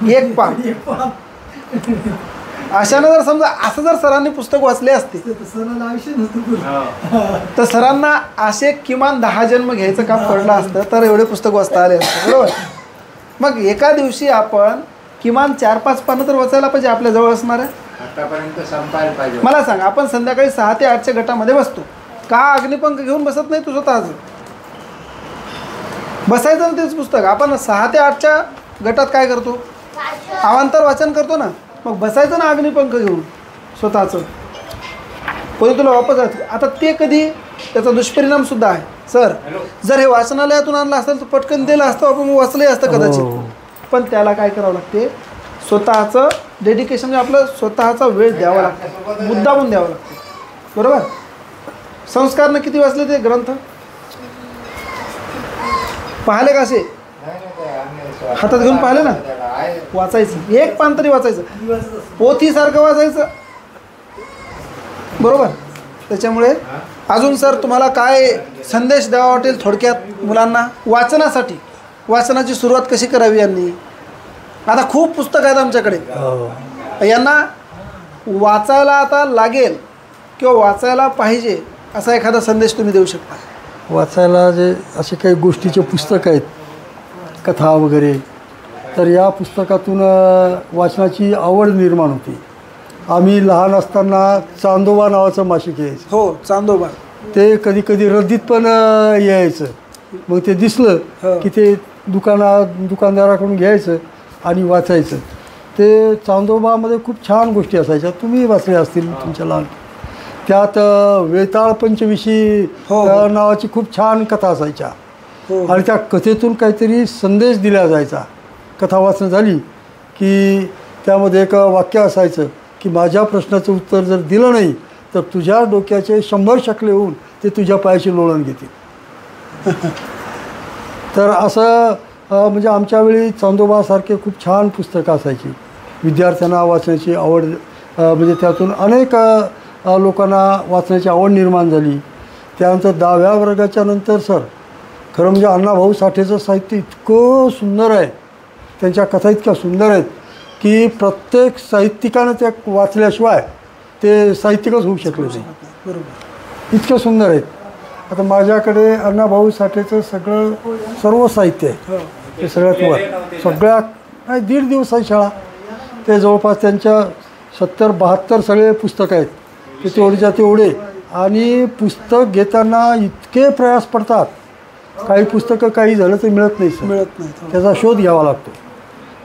1 पान. अशानं जर समजा असं जर सरांनी पुस्तक वाचले असते तर सरांना असे किमान 10 जन्म घ्यायचं काम पडलं असतं तर एवढे पुस्तक वाचता आले असते, बरोबर. मग एका दिवशी आपण किमान 4-5 पानं तर वाचायला पाहिजे आपल्या जवळ असणाऱ्या. आतापर्यंत संपायला पाहिजे. मला सांग, आपण संध्याकाळी 6 ते 8च्या गटामध्ये बसतो का? अग्निपंख घेऊन बसत नाही तू स्वतःच? बसायचं ना तेच पुस्तक. आपण 6 ते 8च्या गटात काय करतो? अवांतर वाचन करतो ना. मग बसायचं ना अग्निपंख घेऊन स्वतःचं. कोणी तुला वापस आता ते कधी त्याचा दुष्परिणामसुद्धा आहे. सर जर हे वाचनालयातून आणलं असतं तर पटकन दिलं असतं, आपण वाचलंही असतं हो. कदाचित. पण त्याला काय करावं लागते, स्वतःचं डेडिकेशन म्हणजे आपलं स्वतःचा वेळ द्यावा लागतो, मुद्दामून द्यावा लागतो. बरोबर. संस्कारनं किती वाचले ते ग्रंथ पाहिले का असे हातात घेऊन पाहिले ना, वाचायचं एक पान तरी वाचायचं, पोथीसारखं वाचायचं. बरोबर. त्याच्यामुळे अजून सर तुम्हाला काय संदेश द्यावा वाटेल थोडक्यात मुलांना वाचनासाठी, वाचनाची सुरुवात कशी करावी यांनी? आता खूप पुस्तकं आहेत आमच्याकडे, यांना वाचायला आता लागेल किंवा वाचायला पाहिजे असा एखादा संदेश तुम्ही देऊ शकता? वाचायला जे असे काही गोष्टीचे पुस्तक आहेत, कथा वगैरे, तर या पुस्तकातून वाचनाची आवड निर्माण होती. आम्ही लहान असताना चांदोबा नावाचं मासिक यायचं. हो, चांदोबा. ते कधी कधी रद्दीत पण यायचं. मग ते दिसलं की ते दुकानदाराकडून घ्यायचं आणि वाचायचं. ते चांदोबामध्ये खूप छान गोष्टी असायच्या, तुम्ही वाचल्या असतील तुमच्या लहान. त्यात वेताळ पंचविशी नावाची खूप छान कथा असायच्या आणि त्या कथेतून काहीतरी संदेश दिला जायचा. कथा वाचन झाली की त्यामध्ये एक वाक्य असायचं की माझ्या प्रश्नाचं उत्तर जर दिलं नाही तर तुझ्या डोक्याचे 100 शकले होऊन ते तुझ्या पायाशी लोळण घेतील. तर असं म्हणजे आमच्या वेळी चांदोबासारखे खूप छान पुस्तकं असायची. विद्यार्थ्यांना वाचण्याची आवड, म्हणजे त्यातून अनेक लोकांना वाचण्याची आवड निर्माण झाली. त्यानंतर 10व्या वर्गाच्या नंतर सर खरं म्हणजे अण्णाभाऊ साठेचं साहित्य इतकं सुंदर आहे, त्यांच्या कथा इतक्या सुंदर आहेत की प्रत्येक साहित्यिकानं त्या वाचल्याशिवाय ते साहित्यिकच होऊ शकले नाही. बरोबर. इतक्या सुंदर आहेत. आता माझ्याकडे अण्णाभाऊ साठेचं सर्व साहित्य आहे. ते सगळ्यात वर सगळ्या 1.5 दिवसाची शाळा, ते जवळपास त्यांच्या 70-72 सगळे पुस्तकं आहेत. ते तेवढेच्या तेवढे. आणि पुस्तक घेताना इतके प्रयास पडतात, काही पुस्तकं काही झालं तर मिळत नाही, त्याचा शोध घ्यावा लागतो.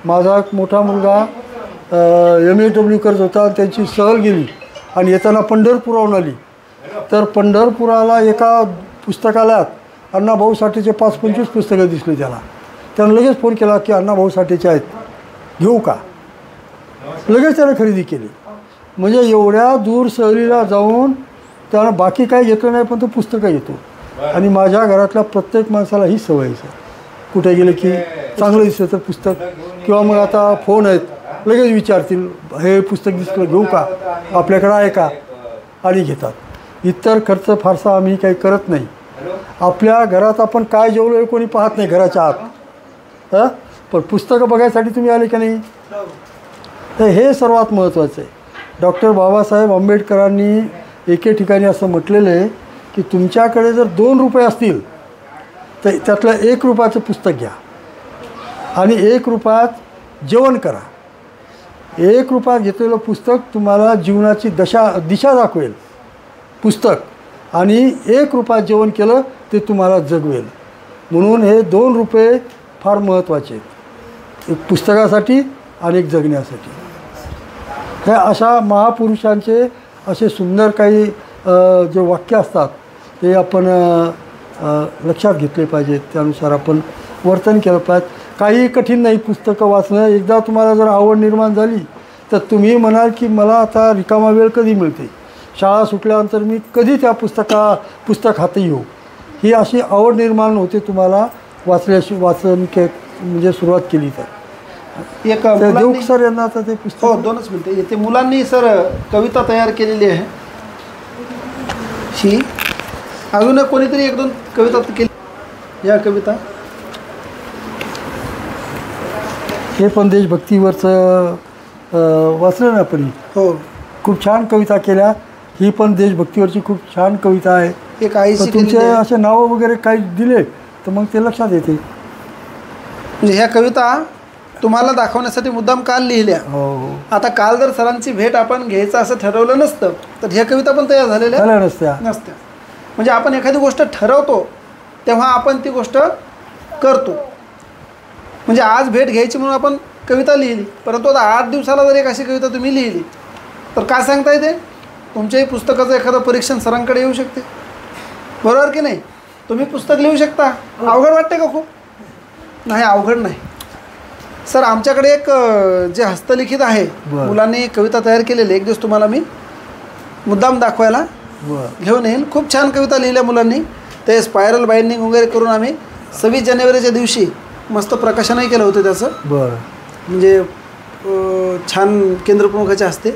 माझा एक मोठा मुलगा MAW करत होता, त्यांची सहल गेली आणि येताना पंढरपुराहून आली. तर पंढरपुराला एका पुस्तकालयात अण्णाभाऊ साठेचे 5-25 पुस्तकं दिसली त्याला. त्यानं लगेच फोन केला की अण्णाभाऊ साठेचे आहेत, घेऊ का? लगेच त्यानं खरेदी केली. म्हणजे एवढ्या दूर सहलीला जाऊन त्यानं बाकी काही घेतलं नाही, पण तो पुस्तकं घेतो. आणि माझ्या घरातल्या प्रत्येक माणसाला ही सवय आहे. कुठे गेले की चांगलं दिसलं तर पुस्तक, किंवा मग आता फोन आहेत लगेच विचारतील हे पुस्तक दिसलं घेऊ का, आपल्याकडं आहे का, आणि घेतात. इतर खर्च फारसा आम्ही काही करत नाही. आपल्या घरात आपण काय जेवलो हे कोणी पाहत नाही घराच्या आत, पण पुस्तकं बघायसाठी तुम्ही आले का नाही, तर हे सर्वात महत्त्वाचं आहे. डॉक्टर बाबासाहेब आंबेडकरांनी एके ठिकाणी असं म्हटलेलं आहे की तुमच्याकडे जर 2 रुपये असतील तर त्यातलं 1 रुपयाचं पुस्तक घ्या आणि 1 रुपयात जेवण करा. 1 रुपयात घेतलेलं पुस्तक तुम्हाला जीवनाची दिशा दाखवेल पुस्तक, आणि 1 रुपयात जेवण केलं ते तुम्हाला जगवेल. म्हणून हे 2 रुपये फार महत्त्वाचे आहेत, एक पुस्तकासाठी आणि एक जगण्यासाठी. हे अशा महापुरुषांचे असे सुंदर काही जे वाक्य असतात ते आपण लक्षात घेतले पाहिजेत, त्यानुसार आपण वर्तन केलं पाहिजे. काही कठीण नाही पुस्तकं वाचणं. एकदा तुम्हाला जर आवड निर्माण झाली तर तुम्ही म्हणाल की मला आता रिकामा वेळ कधी मिळते, शाळा सुटल्यानंतर मी कधी त्या पुस्तक हाती येऊ, ही अशी आवड निर्माण होते तुम्हाला वाचन म्हणजे सुरुवात केली तर. एक देऊक सर यांना आता ते पुस्तक, हो 2च मिनटं. येथे मुलांनी सर कविता तयार केलेली आहे ही. अजून कोणीतरी 1-2 कविता केली. या कविता हे पण देशभक्तीवरचं वाचलं ना आपण. हो, खूप छान कविता केल्या. ही पण देशभक्तीवरची खूप छान कविता आहे. एक आईची तुमचे असे नावं वगैरे काही दिले तर मग ते लक्षात येते. म्हणजे ह्या कविता तुम्हाला दाखवण्यासाठी मुद्दाम काल लिहिल्या. हो. आता काल जर सरांची भेट आपण घ्यायचं असं ठरवलं नसतं तर ह्या कविता पण तयार झालेल्या नसत्या. म्हणजे आपण एखादी गोष्ट ठरवतो तेव्हा आपण ती गोष्ट करतो. म्हणजे आज भेट घ्यायची म्हणून आपण कविता लिहिली, परंतु आता 8 दिवसाला जर एक अशी कविता तुम्ही लिहिली तर काय सांगता येते, तुमच्याही पुस्तकाचं एखादं परीक्षण सरांकडे येऊ शकते. बरोबर की नाही? तुम्ही पुस्तक लिहू शकता? अवघड वाटते का खूप? नाही, अवघड नाही सर. आमच्याकडे एक जे हस्तलिखित आहे, बरं. मुलांनी कविता तयार केलेली, एक दिवस तुम्हाला मी मुद्दाम दाखवायला बरं घेऊन येईन. खूप छान कविता लिहिल्या मुलांनी. ते स्पायरल बाइंडिंग वगैरे करून आम्ही 26 जानेवारीच्या दिवशी मस्त प्रकाशनही केलं होतं त्याचं, बरं म्हणजे छान केंद्रप्रमुखाच्या हस्ते.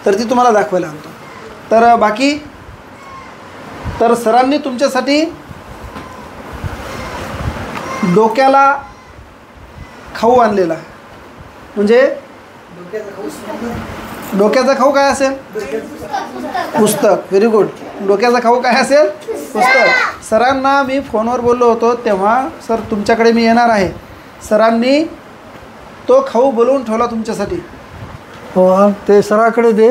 तर ती तुम्हाला दाखवायला आणतो. तर बाकी तर सरांनी तुमच्यासाठी डोक्याला खाऊ आणलेला आहे. म्हणजे डोक्याचा खाऊ काय असेल? पुस्तक. Very good. डोक्याचा खाऊ काय असेल? पुस्तक. सरांना मी फोनवर बोललो होतो तेव्हा, सर तुमच्याकडे मी येणार आहे. सरांनी तो खाऊ बोलवून ठेवला तुमच्यासाठी. हो, ते सराकडे दे.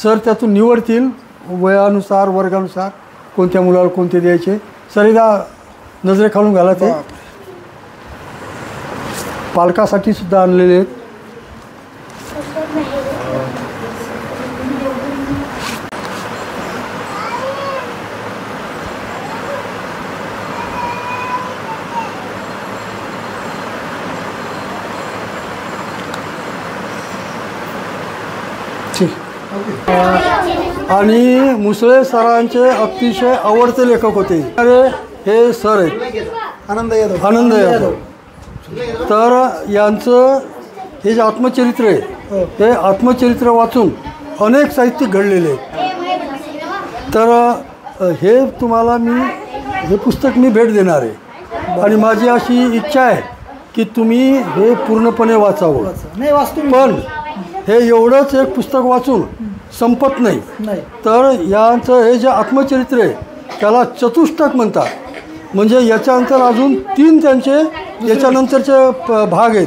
सर त्यातून निवडतील वयानुसार, वर्गानुसार कोणत्या मुलाला कोणते द्यायचे. सर एकदा नजरेखालून घाला. ते पालकासाठी सुद्धा आणलेले आहेत. आणि मुसळे सरांचे अतिशय आवडते लेखक होते. अरे हे सर आहेत, आनंद यादव. आनंद यादव. तर यांचं हे जे आत्मचरित्र आहे, हे आत्मचरित्र वाचून अनेक साहित्य घडलेले आहेत. तर हे तुम्हाला मी हे पुस्तक मी भेट देणार आहे. आणि माझी अशी इच्छा आहे की तुम्ही हे पूर्णपणे वाचावं. नाही, वाचतो मी. पण हे एवढंच एक पुस्तक वाचून संपत नाही. तर यांचं हे जे आत्मचरित्र आहे त्याला चतुष्टक म्हणतात. म्हणजे याच्यानंतर अजून 3 त्यांचे याच्यानंतरचे भाग आहेत.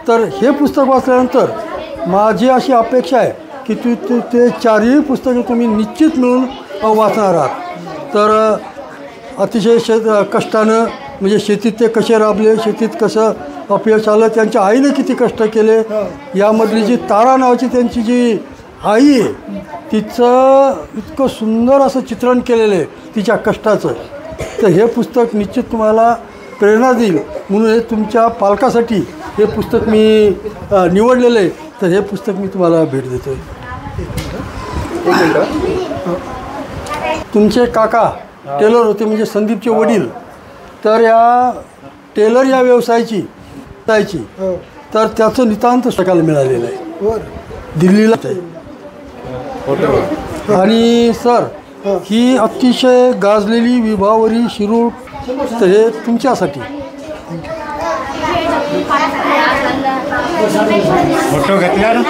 तर हे पुस्तक वाचल्यानंतर माझी अशी अपेक्षा आहे की ते 4ही पुस्तके तुम्ही निश्चित मिळून वाचणार आहात. तर अतिशय कष्टानं, म्हणजे शेतीत ते कसे राबले, शेतीत कसं अपयश आलं, त्यांच्या आईने किती कष्ट केले, यामधली जी तारा नावाची त्यांची जी आई आहे तिचं इतकं सुंदर असं चित्रण केलेलं आहे तिच्या कष्टाचं. तर हे पुस्तक निश्चित तुम्हाला प्रेरणा देईल. म्हणून हे तुमच्या पालकासाठी हे पुस्तक मी निवडलेलं आहे. तर हे पुस्तक मी तुम्हाला भेट देतो आहे. तुमचे काका टेलर होते, म्हणजे संदीपचे वडील. तर या टेलर या व्यवसायाची तर त्याचं नितांत शिकायला मिळालेलं आहे. दिल्लीला आहे. आणि सर ही अतिशय गाजलेली विभावरी शिरूर, तर हे तुमच्यासाठी. फोटो घेतला ना.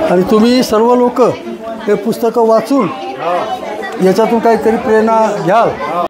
आणि तुम्ही सर्व लोक हे पुस्तकं वाचून याच्यातून काहीतरी प्रेरणा घ्याल